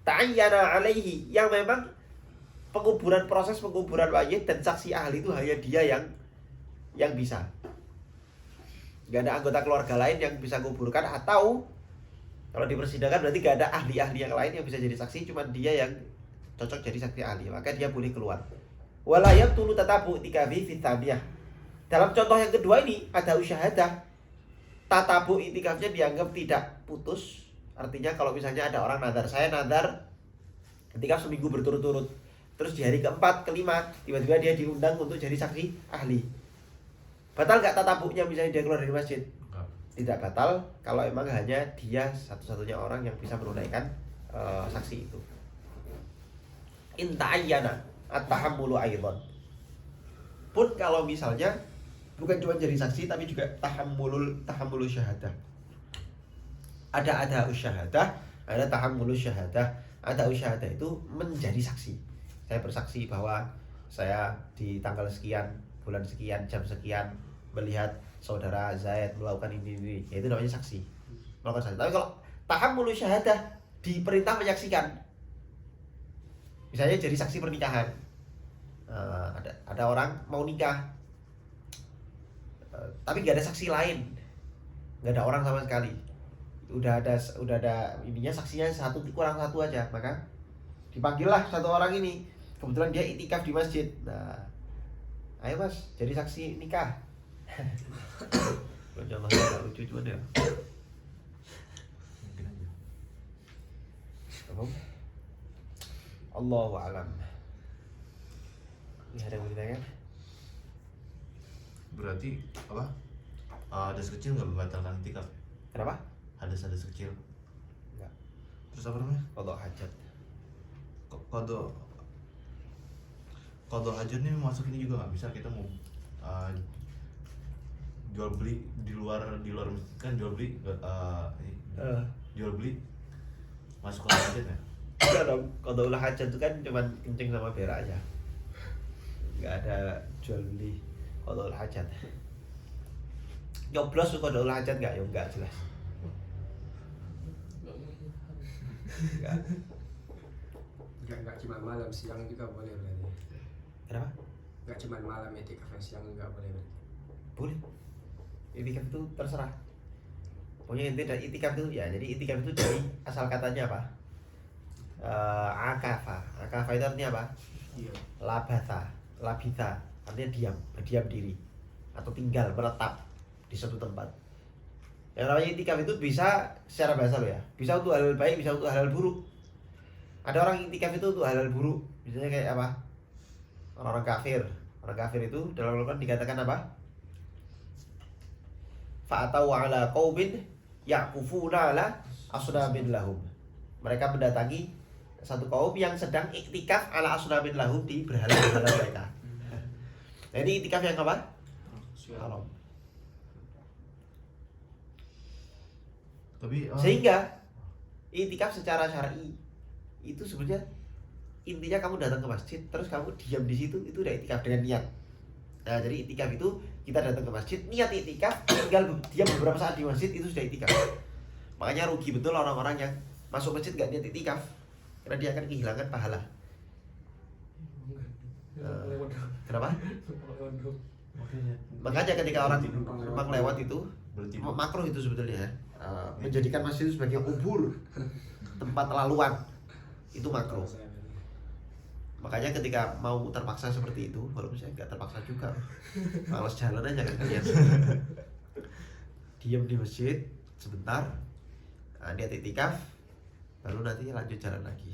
Ta'ayyana alaihi, yang memang proses penguburan mayit dan saksi ahli itu hanya dia yang bisa. Gak ada anggota keluarga lain yang bisa menguburkan, atau kalau di persidangan berarti gak ada ahli-ahli yang lain yang bisa jadi saksi, cuma dia yang cocok jadi saksi ahli, maka dia boleh keluar. Walayat tulu tatabu itikafi fitabiyah. Dalam contoh yang kedua ini ada usyahadah, tatabu itikafnya dianggap tidak putus. Artinya kalau misalnya ada orang nazar, saya nazar itikaf seminggu berturut-turut, terus di hari keempat, kelima tiba-tiba dia diundang untuk jadi saksi ahli, batal nggak tatabuknya misalnya dia keluar dari masjid? Tidak batal kalau emang hanya dia satu-satunya orang yang bisa menunaikan saksi itu. Inta'ayyana at-tahammulu aidan. Pun kalau misalnya bukan cuma jadi saksi tapi juga tahammulu syahadah. Ada usyahadah, ada tahammulu syahadah. Ada usyahadah itu menjadi saksi. Saya bersaksi bahwa saya di tanggal sekian, bulan sekian, jam sekian melihat saudara Zaid melakukan ini. Ya, itu namanya saksi. Melakukan saksi. Tapi kalau tahammulu syahadah, diperintah menyaksikan. Misalnya jadi saksi pernikahan. Ada orang mau nikah, tapi nggak ada saksi lain, nggak ada orang sama sekali. Udah ada ininya, saksinya kurang satu aja, maka dipanggillah satu orang ini. Kebetulan dia itikaf di masjid. Nah, ayo mas, jadi saksi nikah. Contohnya nggak lucu cuman ya. Mungkin aja. Allahu a'lam. Ini ada yang mau ditanyakan? Berarti apa? Hadas kecil nggak membatalkan iktikaf? Kenapa? Hadas kecil. Enggak. Terus apa namanya? Qadha hajat. Qadha hajat ini masuk ini juga nggak bisa, kita mau jual beli di luar kan jual beli jual beli masuk qadha hajat ya? Enggak dong, qadha hajat itu kan cuma kencing sama berak aja. Enggak ada jual beli qadha hajat. Nyoblos qadha hajat enggak? Ya enggak jelas. Enggak cuma malam, siang juga boleh berarti. Kenapa? Enggak cuma malam itikaf, siang juga boleh berarti. Boleh. Itikaf itu terserah. Pokoknya inti dari itikaf itu ya, jadi itikaf itu dari asal katanya apa? Akafa. Akafa itu artinya apa? Iya. Labitha, artinya berdiam diri atau tinggal, menetap di suatu tempat. Yang namanya itikaf itu bisa secara bahasa lo ya, bisa untuk hal baik, bisa untuk hal buruk. Ada orang itikaf itu untuk hal buruk, misalnya kayak apa? Orang kafir itu dalam Al-Quran dikatakan apa? Fa'atau ala qaumin ya'kufuna ala asnamin lahum. Mereka mendatangi satu kaum yang sedang iktikaf ala asnamin lahum di berhala-berhala mereka. Nah, ini iktikaf yang apa? Haram. Tapi Sehingga iktikaf secara syar'i itu sebenarnya intinya kamu datang ke masjid terus kamu diam di situ, itu udah iktikaf dengan niat. Nah, jadi iktikaf itu kita datang ke masjid, niat iktikaf, tinggal diam beberapa saat di masjid, itu sudah iktikaf. Makanya rugi betul orang-orang yang masuk masjid gak niat iktikaf, karena dia akan kehilangan pahala. Kenapa? Makanya ketika orang memang lewat itu berarti makruh itu sebetulnya ya. Menjadikan masjid itu sebagai kubur, tempat laluan, itu makruh. Makanya ketika mau terpaksa seperti itu, walaupun saya nggak terpaksa juga, males jalan aja kan kalian. Diam di masjid sebentar, niat iktikaf, baru nanti lanjut jalan lagi.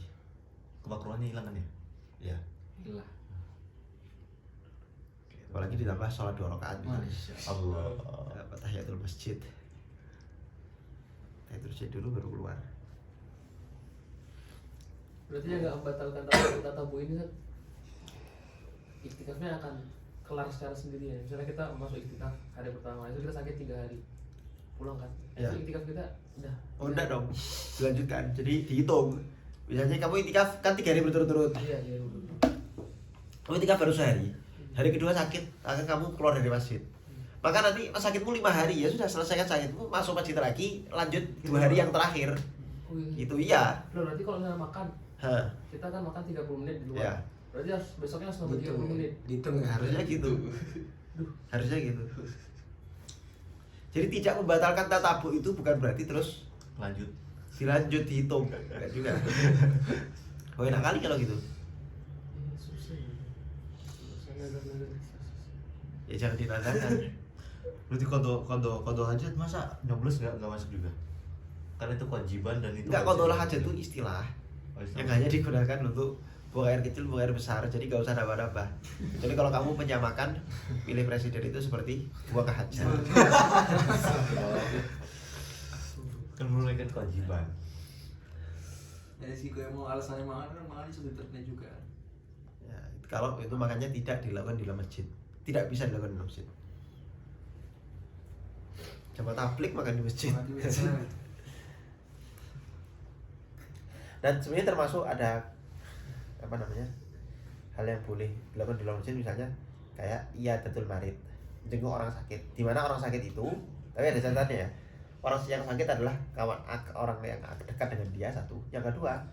kemakruhannya hilang kan ya? Ya, Hilang. apalagi ditambah sholat 2 rakaat misalnya. Masya Allah. Tahiyatul masjid. Tahiyatul masjid dulu baru keluar. Berarti yang nggak membatalkan tatabu ini kan iktikafnya akan kelar secara sendiri ya. Misalnya kita masuk iktikaf hari pertama itu kita sakit 3 hari pulang kan, Ya. itu iktikaf kita udah. Oh enggak dong, dilanjutkan. Jadi dihitung. Misalnya kamu iktikaf kan 3 hari berturut-turut. Iya. Kamu iktikaf baru sehari. Hari kedua sakit, akan kamu keluar dari masjid. Maka nanti sakitmu 5 hari, ya sudah selesaikan sakitmu, masuk masjid lagi, lanjut 2 hari yang terakhir. Oh, iya. Itu iya. Loh, berarti kalau misalnya makan, Hah, kita kan makan 30 menit di luar. ya. Berarti harus besoknya harus nambah 30 menit. Dihitung ya. Harusnya gitu. Harusnya gitu. Jadi tidak membatalkan tatabu itu bukan berarti terus Lanjut. dilanjut dihitung. Enggak juga. Oh, enak kali kalau gitu. Iya, susah ya. Susah, nazar-nazar. Ya jangan dinazarkan. Berarti kodo hajat masa nyoblos nggak masuk juga? Karena itu kewajiban dan itu Enggak, qadul hajat itu istilah Oh, yang hanya digunakan untuk buang air kecil, buang air besar. Jadi gak usah nambah-nambah. Jadi kalau kamu menyamakan pilih presiden itu seperti buang hajat. kan menunaikan kewajiban. Jadi sih gue mau alasannya makan sudah terkena juga. Ya, kalau itu makanya tidak dilakukan di dalam masjid. Tidak bisa dilakukan di dalam masjid. Coba tablik makan di masjid. Makan di masjid. Dan sebenarnya termasuk ada apa namanya, hal yang boleh dilakukan di dalam masjid, misalnya kayak iyadatul marid, jenguk orang sakit. Di mana orang sakit itu, tapi ada catatannya ya, orang yang sakit adalah kawan orang yang dekat dengan dia, satu. Yang kedua,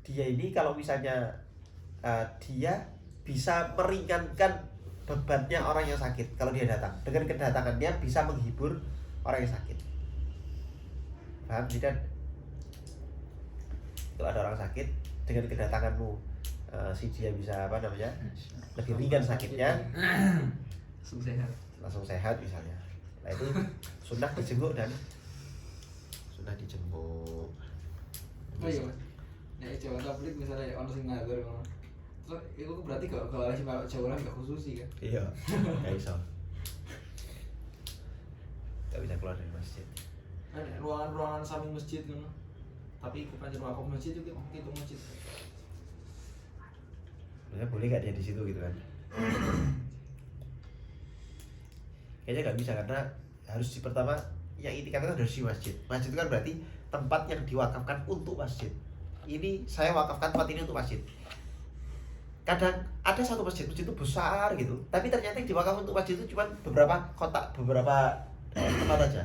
dia ini kalau misalnya dia bisa meringankan bebannya orang yang sakit kalau dia datang. Dengan kedatangannya bisa menghibur orang yang sakit. Paham tidak? Kalau ada orang sakit, dengan kedatanganmu si dia bisa apa namanya, lebih ringan sakitnya, langsung sehat misalnya. Nah itu sunnah dijenguk dan sunnah dijenguk. Oh iya mas. Nek jalan tablik misalnya orang sing ngazar ngono. Terus itu berarti kalau ada kalau jawaban enggak khusus sih kan. Iya, nggak bisa. Nggak bisa keluar dari masjid. Nah, ruangan samping masjid ngono. Tapi aku pancen wakaf masjid juga itu masjid. Maksudnya boleh nggak dia di situ gitu kan? Kayaknya nggak bisa karena harus pertama yang itikaf itu harus di masjid. Masjid itu kan berarti tempat yang diwakafkan untuk masjid. Ini saya wakafkan tempat ini untuk masjid. Kadang ada satu masjid itu besar gitu, tapi ternyata yang diwakafkan untuk masjid itu cuma beberapa kotak, beberapa tempat aja.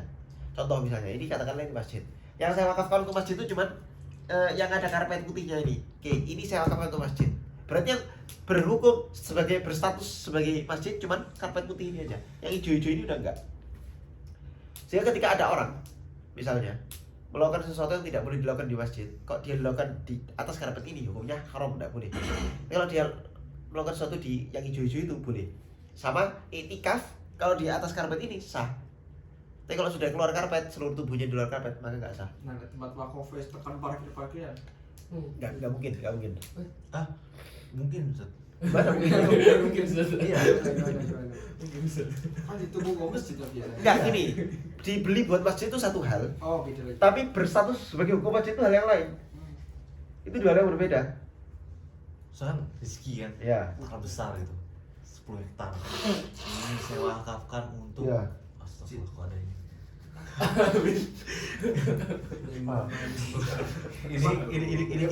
Contoh misalnya ini katakanlah ini masjid. Yang saya wakafkan untuk masjid itu cuma yang ada karpet putihnya ini. Oke, ini saya wakafkan untuk masjid. Berarti yang berhukum sebagai berstatus sebagai masjid cuma karpet putih ini aja. Yang hijau-hijau ini udah enggak. Sehingga ketika ada orang misalnya melakukan sesuatu yang tidak boleh dilakukan di masjid, kok dia dilakukan di atas karpet ini, hukumnya haram, tidak boleh. Kalau dia melakukan sesuatu di yang hijau-hijau itu boleh. Sama itikaf, kalau di atas karpet ini sah. Tapi kalau sudah keluar karpet, seluruh tubuhnya di luar karpet, maka nggak sah. Nah, tempat wakaf tekan parkir-parkiran. Nggak mungkin. Ah, mungkin Ustaz. Gimana mungkin? Mungkin sudah. Iya. Mungkin sudah. Kan di tubuh kok masjid tapi ya. Nggak gini, dibeli buat masjid itu satu hal, Oh, beda lagi. tapi berstatus sebagai hukum masjid itu hal yang lain. Itu dua hal yang berbeda. Soalnya rezeki kan, Ya. mahal besar itu 10 hektar. Ini saya wakafkan untuk Ya. Astagfirullah kok ada ini. Ini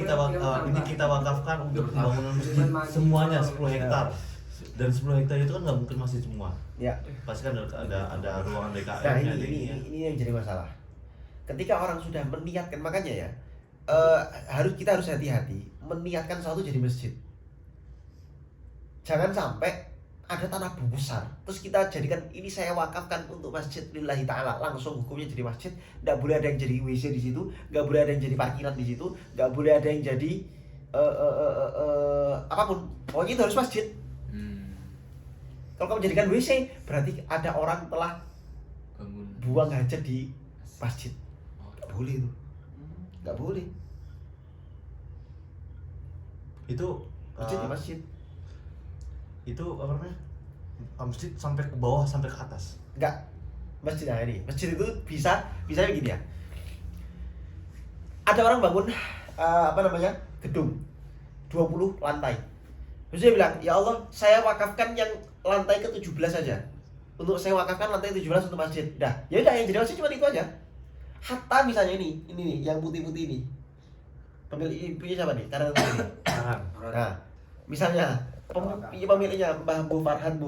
kita wakafkan untuk pembangunan masjid semuanya 10 hektar. Dan 10 hektar itu kan nggak mungkin masjid semua. Ya. Pasti kan ada ruangan Nah DKM-nya ada ini ini ya. yang jadi masalah. Ketika orang sudah meniatkan, makanya ya kita harus hati-hati meniatkan sesuatu jadi masjid. Jangan sampai ada tanah besar, terus kita jadikan ini saya wakafkan untuk masjid lillahi ta'ala, langsung hukumnya jadi masjid. Nggak boleh ada yang jadi WC di situ, nggak boleh ada yang jadi parkiran di situ, nggak boleh ada yang jadi apapun. Pokoknya itu harus masjid. Kalau kamu jadikan WC, berarti ada orang telah Bangun. buang hajat di masjid. Nggak boleh itu, nggak boleh. Itu Masjid di masjid. itu apa namanya? Masjid sampai ke bawah sampai ke atas. Enggak. Masjid, nah ini masjid itu bisa begini ya. Ada orang bangun gedung 20 lantai. Terus dia bilang, "Ya Allah, saya wakafkan yang lantai ke-17 saja. Untuk saya wakafkan lantai 17 untuk masjid." Dah, ya udah yang jadi masjid cuma itu aja. Hatta misalnya ini nih yang putih-putih ini. Pemilik punya siapa nih? Karena ini. Nah, misalnya pemiliknya Mbah Bu Farhan,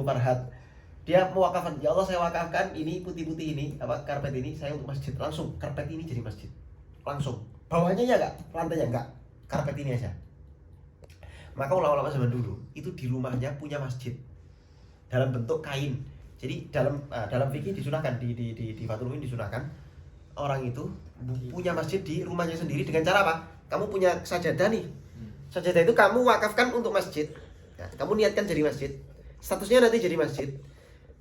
dia mewakafkan, ya Allah saya wakafkan ini putih-putih ini, karpet ini saya untuk masjid. Langsung karpet ini jadi masjid. Langsung. Bawahnya ya enggak, lantainya enggak. Karpet ini aja. Maka ulama-ulama zaman dulu itu di rumahnya punya masjid dalam bentuk kain. Jadi dalam fikih disunahkan di Fathul Muin disunahkan orang itu punya masjid di rumahnya sendiri dengan cara apa? Kamu punya sajadah nih. Sajadah itu kamu wakafkan untuk masjid. Nah, kamu niatkan jadi masjid. Statusnya nanti jadi masjid.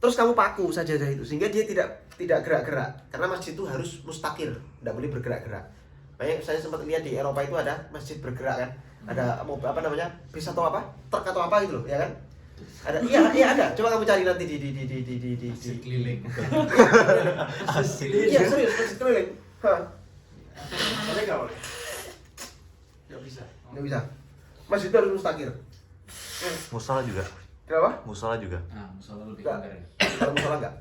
Terus kamu paku sajadah itu sehingga dia tidak gerak-gerak. Karena masjid itu harus mustakir, tidak boleh bergerak-gerak. Makanya saya sempat lihat di Eropa itu ada masjid bergerak kan. Ada bis atau apa? Truk atau apa gitu loh, ya kan? Ada, iya ada. Coba kamu cari nanti di Masjid keliling. Asik. Iya serius, masjid keliling. Hah. Boleh nggak boleh? Nggak bisa. Nggak bisa. Masjid itu harus mustakir. Musala juga. Kenapa? Musala juga. Nah, musola lebih Enggak. longgar ya. Kalau musola enggak?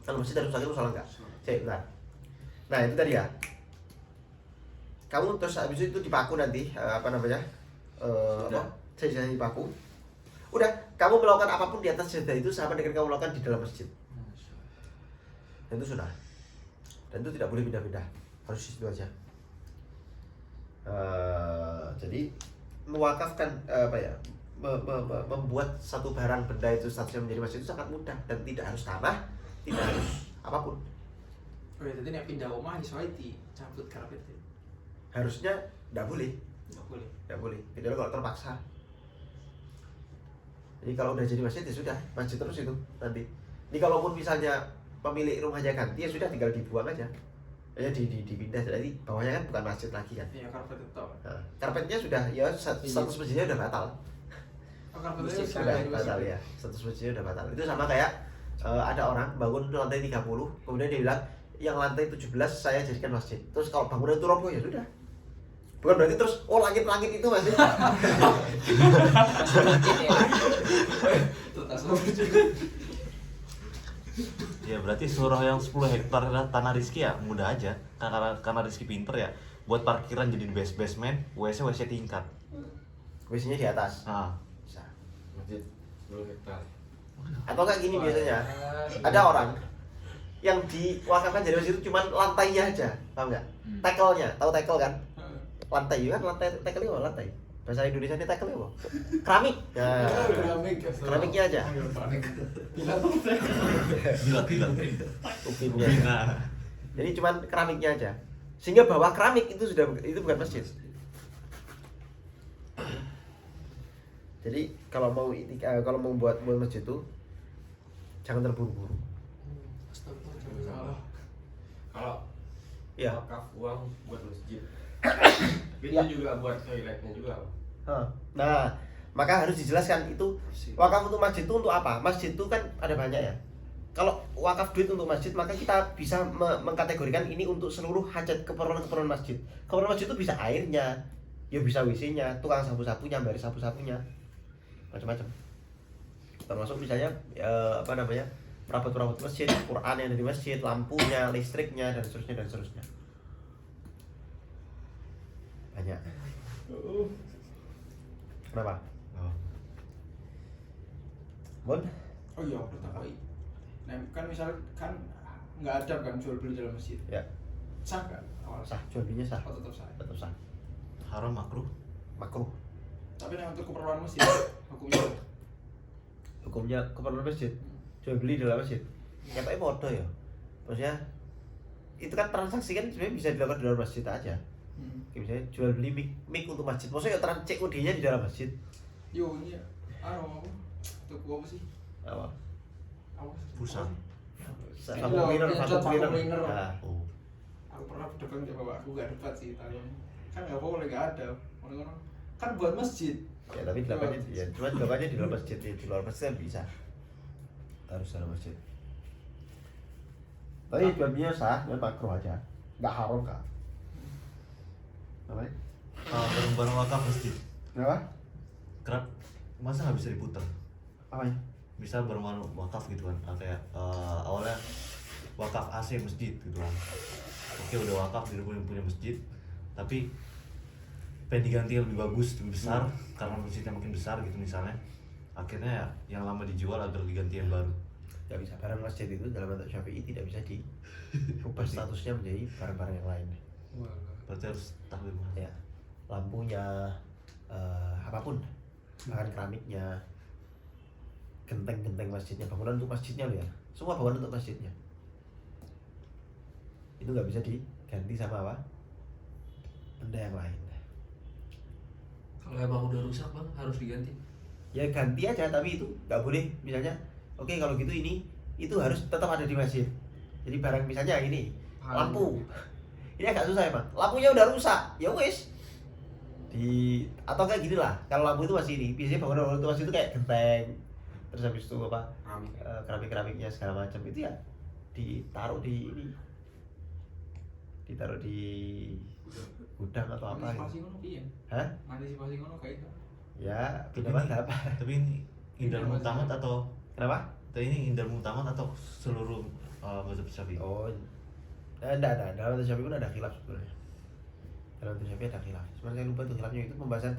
Kalau masjid harus mustakir, musola enggak? Cek, bentar. Nah itu tadi ya. Kamu terus habis itu dipaku nanti sajadahnya dipaku. Udah, kamu melakukan apapun di atas sajadah itu sama dengan kamu melakukan di dalam masjid. Dan itu sunnah. Dan itu tidak boleh pindah-pindah. Harus di situ aja. Jadi mewakafkan membuat satu barang benda itu statusnya menjadi masjid itu sangat mudah dan tidak harus tanah, tidak harus apapun. Oh ya, jadi nek pindah omah iso ae dicabut karpet. Harusnya tidak boleh. Nggak boleh. Kecuali kalau terpaksa. Jadi kalau udah jadi masjid ya sudah, masjid terus itu nanti. Ini kalaupun misalnya pemilik rumahnya ganti ya sudah tinggal dibuang aja. Ya dipindah, jadi bawahnya kan bukan masjid lagi kan. Iya, karpet tetap. Nah, karpetnya sudah ya status masjidnya udah batal. Oh, karpetnya Masjid sudah Batal ya. Status masjidnya udah batal. Itu sama kayak ada orang bangun lantai 30, kemudian dia bilang yang lantai 17 saya jadikan masjid. Terus kalau bangunan itu roboh ya sudah. Bukan berarti terus langit-langit itu masjid. Ya berarti surah yang 10 hektar adalah tanah rizki ya mudah aja karena rizki pinter ya buat parkiran jadi basement WC tingkat. WC-nya di atas. Nah, Bisa. Masjid 10 hektar. Atau enggak gini biasanya. Ada orang yang diwakafkan jadi masjid itu cuma lantainya aja, paham nggak? Tackle-nya, tahu tackle kan? Lantai juga kan, lantai tackle itu lantai. Bahasa Indonesia ini tackle apa? Keramik. Nah, keramiknya aja. Gila. Upinnya. Jadi cuman keramiknya aja. Sehingga bawah keramik itu bukan masjid. Jadi kalau mau buat masjid itu jangan terburu-buru. Kalau Iya. wakaf uang buat masjid, itu Ya. juga buat toiletnya juga. Nah, maka harus dijelaskan itu wakaf untuk masjid itu untuk apa? Masjid itu kan ada banyak ya. Kalau wakaf duit untuk masjid, maka kita bisa mengkategorikan ini untuk seluruh hajat keperluan masjid. Keperluan masjid itu bisa airnya, ya bisa WC-nya, tukang sapu-sapunya, bayar sapu-sapunya, macam-macam. Termasuk misalnya perabot-perabot masjid, Quran yang ada di masjid, lampunya, listriknya, dan seterusnya. Banyak. Kenapa? Oh. Bon? Oh iya, pertama. Nah, kan misalnya kan nggak ada kan jual beli dalam masjid. Ya. Sah kan? Awal Sah, jual belinya sah. Oh, tetap sah. Tetap sah. Haram makruh. Makruh. Tapi yang untuk keperluan masjid hukumnya apa? Hukumnya keperluan masjid. Jual beli dalam masjid. Katanya bodoh ya. Maksudnya itu kan transaksi kan sebenarnya bisa dilakukan di dalam masjid aja. Kayak misalnya jual beli mic untuk masjid. Maksudnya COD-nya di dalam masjid. Yo, ini apa? Tuku apa sih? Apa? Apa sih? Pulsa. Vacuum cleaner. Nah, Oh. Aku pernah berdebat sama bapakku, gak debat sih tanya. Kan nggak boleh, nggak ada. Orang-orang kan buat masjid. ya tapi dilakukannya ya cuma dilakukannya di luar masjid. Di luar masjid kan bisa. Harus dalam masjid. Tapi jual belinya sah, ya makruh aja. Nggak haram kak. Namanya? Barang-barang wakaf masjid. Kenapa? Kerap masa nggak bisa diputar? Apanya? Misal barang-barang wakaf gitu kan, kayak awalnya wakaf AC masjid gitu kan. Oke udah wakaf dia punya masjid, tapi pengen diganti yang lebih bagus, lebih besar karena masjidnya makin besar gitu misalnya. Akhirnya ya yang lama dijual agar diganti yang baru. Gak bisa, barang masjid itu dalam bentuk Syafi'i tidak bisa diubah statusnya menjadi barang-barang yang lain. Berarti harus tahu mana. Ya, lampunya, apapun, bahkan keramiknya, genteng-genteng masjidnya, bangunan untuk masjidnya loh ya, semua bangunan untuk masjidnya. Itu nggak bisa diganti sama apa? Benda yang lain. Kalau emang udah rusak bang harus diganti. Ya ganti aja, tapi itu nggak boleh. Misalnya, oke kalau gitu itu harus tetap ada di masjid. Jadi barang misalnya ini lampu, ini agak susah emang. Lampunya udah rusak, ya wes. Atau kayak gini lah. Kalau lampu itu masih ini, biasanya bangunan itu masih itu kayak genteng. Terus habis itu apa? Keramik-keramiknya segala macam itu ya ditaruh di ini. Ditaruh di gudang atau apa Antisipasi gitu. ngono piye? Hah? Antisipasi ngono kayak itu. Ya, pindah madhab. Tapi ini Indal Muktamad atau Kenapa? ini Indal Muktamad atau seluruh mazhab Syafi'i? Oh, enggak ada. Dalam mazhab Syafi'i pun ada khilaf sebenarnya. Dalam mazhab Syafi'i ada khilaf. Sebenarnya saya lupa itu khilafnya itu pembahasan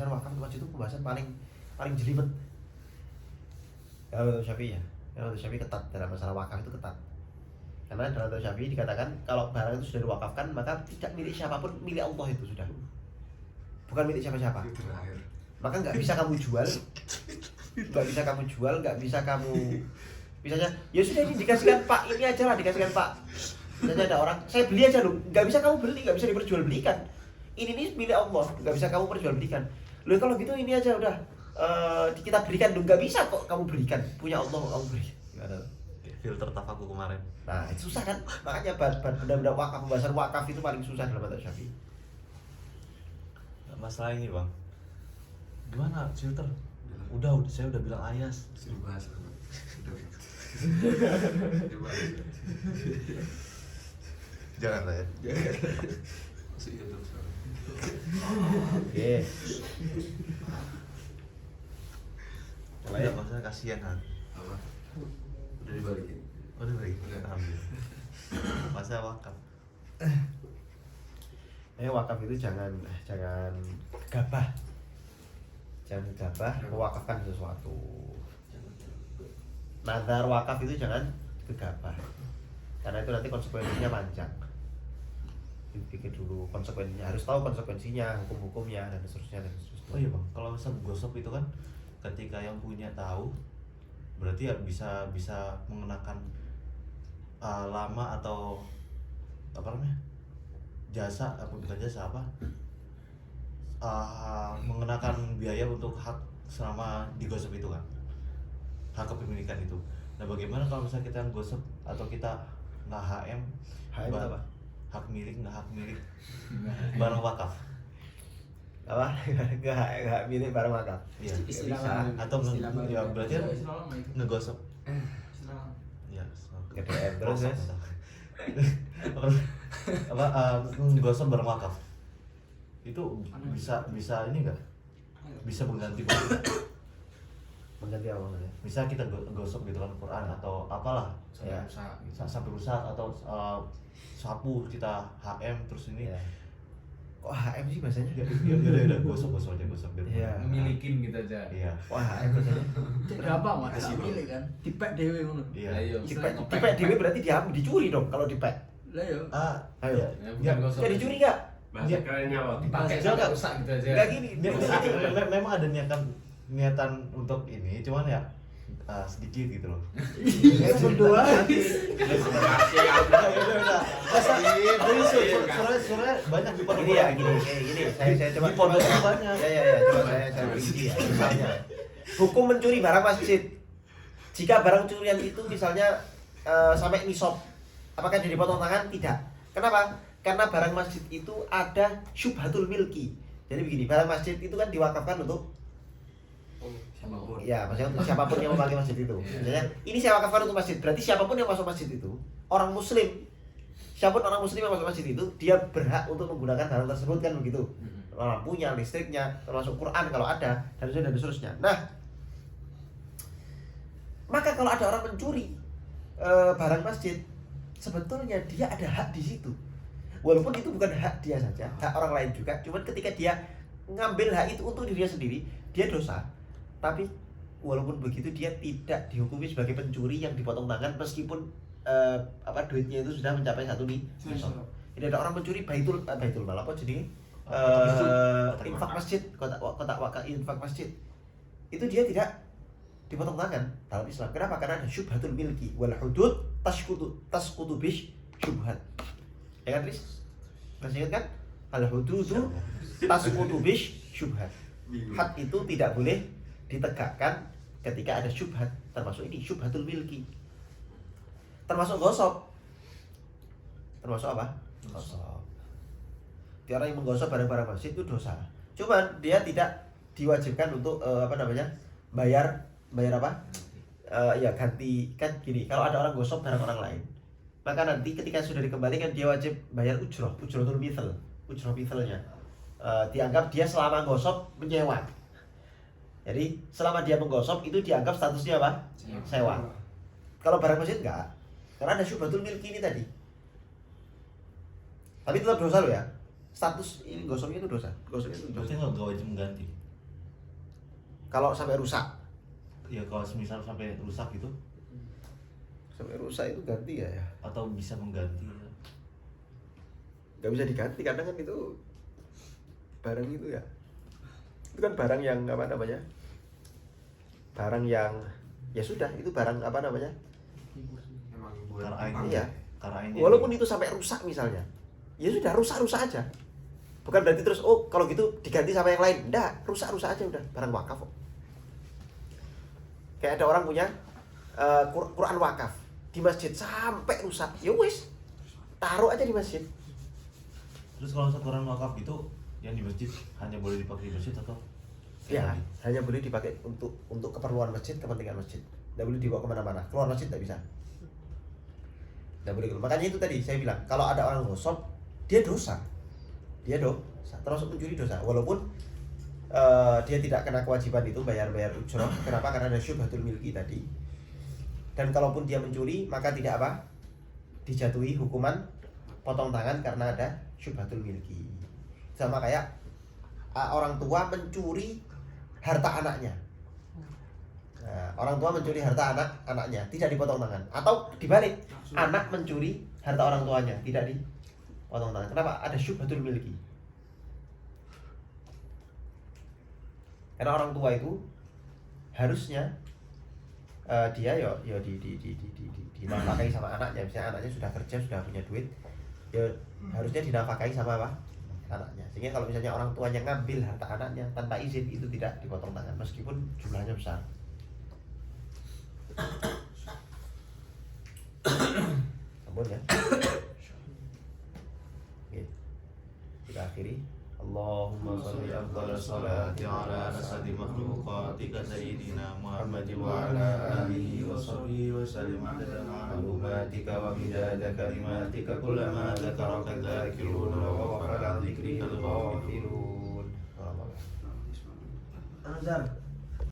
wakaf di masjid itu pembahasan paling jelimet. Dalam mazhab Syafi'i ya. Dalam mazhab Syafi'i ketat dalam masalah wakaf itu ketat. Karena dalam mazhab Syafi'i dikatakan kalau barang itu sudah diwakafkan maka tidak milik siapapun, milik Allah itu sudah. Bukan milik siapa-siapa. Maka nggak bisa kamu jual, nggak bisa kamu misalnya ya sudah ini dikasihkan Pak, ini aja lah dikasihkan Pak. Misalnya ada orang, saya beli aja loh, nggak bisa kamu beli, nggak bisa diperjualbelikan. Ini milik Allah, nggak bisa kamu perjualbelikan. Loh kalau gitu ini aja udah kita berikan dong, nggak bisa kok kamu berikan, punya Allah kamu berikan. Gimana? Filter tafaku kemarin. Nah itu susah kan, makanya benda-benda wakaf, pembahasan wakaf itu paling susah dalam mazhab Syafi'i. Masalah ini bang, gimana filter? Udah saya udah bilang ayas. Dibahas. Jangan lah ya. Masuk YouTube sekarang. Oke. Enggak, maksudnya kasihan kan. Apa? Udah dibalikin. Udah baik. Udah. Alhamdulillah. Masa wakaf. Wakaf itu jangan gegabah. Jangan gegabah mewakafkan sesuatu. Nazar wakaf itu jangan gegabah. Karena itu nanti konsekuensinya panjang. Dipikir dulu konsekuensinya, harus tahu konsekuensinya, hukum-hukumnya dan seterusnya. Oh iya bang, kalau misal gosok itu kan ketika yang punya tahu berarti ya bisa mengenakan lama atau apa namanya jasa apa bukan jasa apa mengenakan biaya untuk hak selama digosok itu kan hak kepemilikan itu. Nah bagaimana kalau misalnya kita gosok atau kita nggak HM HM apa? hak milik nggak hak milik barang wakaf Apa? Nggak milik barang wakaf. iya Istilah bisa. lama. atau Istilah baru. ya berarti kan Istilah lama itu. ngegosok Istilah lama. ya GDM terus Gosok, guys. gosok. apa ngegosok barang wakaf itu bisa ini enggak bisa mengganti barang Mengganti apa maksudnya? misal kita gosok gitu kan Quran atau apalah Sampai Ya. rusak gitu. sampai rusak atau sapu kita HM terus ini Ya. Kok HM sih bahasanya? ya udah gosok aja biar Iya. Memilikin gitu aja. iya Wah, HM bahasanya. Gampang mas, milik kan. Dipek dewe ngono. iya Ayo. Dipek dewe berarti diambil dicuri dong kalau dipek. Lah yo. Ayo. ya Bukan gosok. Jadi dicuri enggak? Bahasa kerennya apa? Dipakai Enggak, sampai enggak. rusak gitu aja. Enggak gini. memang ada niatan untuk ini cuman ya sedikit gitu loh Itu berdua. udah surah banyak di pondok Gini ya, gini. Saya coba. di pondok itu banyak Ya, coba saya rinci ya. Misalnya, hukum mencuri barang masjid. Jika barang curian itu misalnya sampai nisab, apakah dia dipotong tangan? Tidak. Kenapa? Karena barang masjid itu ada syubhatul milki. Jadi begini, barang masjid itu kan diwakafkan untuk Siapapun. ya, maksudnya untuk siapapun yang memakai masjid itu. Misalnya, ini saya wakafkan untuk masjid. Berarti siapapun yang masuk masjid itu, orang muslim, siapapun orang muslim yang masuk masjid itu, dia berhak untuk menggunakan barang tersebut kan begitu. Lampunya, listriknya, termasuk Quran kalau ada, dan seterusnya. Nah, maka kalau ada orang mencuri barang masjid, sebetulnya dia ada hak di situ. Walaupun itu bukan hak dia saja, hak orang lain juga. Cuman ketika dia ngambil hak itu untuk dirinya sendiri, dia dosa. Tapi walaupun begitu dia tidak dihukumi sebagai pencuri yang dipotong tangan meskipun duitnya itu sudah mencapai satu nisab. Ini ada orang mencuri baitul mal apa jadi infak masjid, kotak wakaf infak masjid. Itu dia tidak dipotong tangan dalam Islam. Kenapa? Karena ada syubhatul milki wal hudud tasqutu bish syubhat. Ya kan, Tris? Masih ingat kan? Al hududu tasqutu bish syubhat. Had itu tidak boleh ditegakkan ketika ada syubhat, termasuk ini syubhatul milki. Termasuk gosok. Termasuk apa? Gosok. Dia orang yang menggosok barang-barang masjid itu dosa. Cuman dia tidak diwajibkan untuk bayar apa? Ya ganti kan gini. Kalau ada orang gosok barang orang lain, maka nanti ketika sudah dikembalikan dia wajib bayar ujratul mithal, ujrah mithalnya. Dianggap dia selama gosok menyewa. Jadi selama dia menggosok itu dianggap statusnya apa? Sewa. Kalau barang masjid enggak, karena ada syubhatul milki ini tadi. Tapi tetap dosa loh ya. Status ini gosoknya itu dosa. Gosoknya itu dosa. berarti nggak wajib mengganti Kalau sampai rusak, ya kalau misal sampai rusak gitu itu ganti ya. atau bisa mengganti ya. Nggak bisa diganti karena kan itu barang itu ya. Itu kan barang yang barang yang ya sudah itu barang Emang buat Karain iya. karainnya Walaupun itu sampai rusak misalnya, ya sudah rusak aja. Bukan berarti terus kalau gitu diganti sama yang lain. Enggak, rusak aja udah, barang wakaf kok. Kayak ada orang punya Quran wakaf di masjid sampai rusak, ya wis taruh aja di masjid. terus kalau Quran wakaf gitu yang di masjid hanya boleh dipakai di masjid atau Ya, hanya boleh dipakai untuk keperluan masjid, kepentingan masjid. Tidak boleh dibawa kemana-mana. Keluar masjid tidak bisa. Tidak boleh. Makanya itu tadi saya bilang, kalau ada orang gosok, dia dosa. Termasuk mencuri dosa. Walaupun dia tidak kena kewajiban itu bayar ujrah. Kenapa? Karena ada syubhatul milki tadi. Dan kalaupun dia mencuri, maka tidak apa? Dijatuhi hukuman potong tangan karena ada syubhatul milki. Sama kayak orang tua mencuri harta anaknya. Nah, orang tua mencuri harta anaknya, tidak dipotong tangan. Atau dibalik, anak mencuri harta orang tuanya, tidak dipotong tangan. Kenapa? Ada syubhatul milki. Karena orang tua itu harusnya dia dinafkahi sama anaknya. Misalnya anaknya sudah kerja, sudah punya duit, ya harusnya dinafkahi sama apa? Anaknya. Sehingga kalau misalnya orang tuanya ngambil harta anaknya tanpa izin, itu tidak dipotong tangan meskipun jumlahnya besar. Ampun ya. Oke. Kita akhiri. Allahumma sholli afdhalus salati ala asadi makhluqatika sayyidina Muhammadin wa ala alihi wa sahbihi wa sallim adada ma'lumatika wa midada kalimatika kullama dzakaraka dzakirun wa ghafala dzikrika al-ghafilun. Azhar.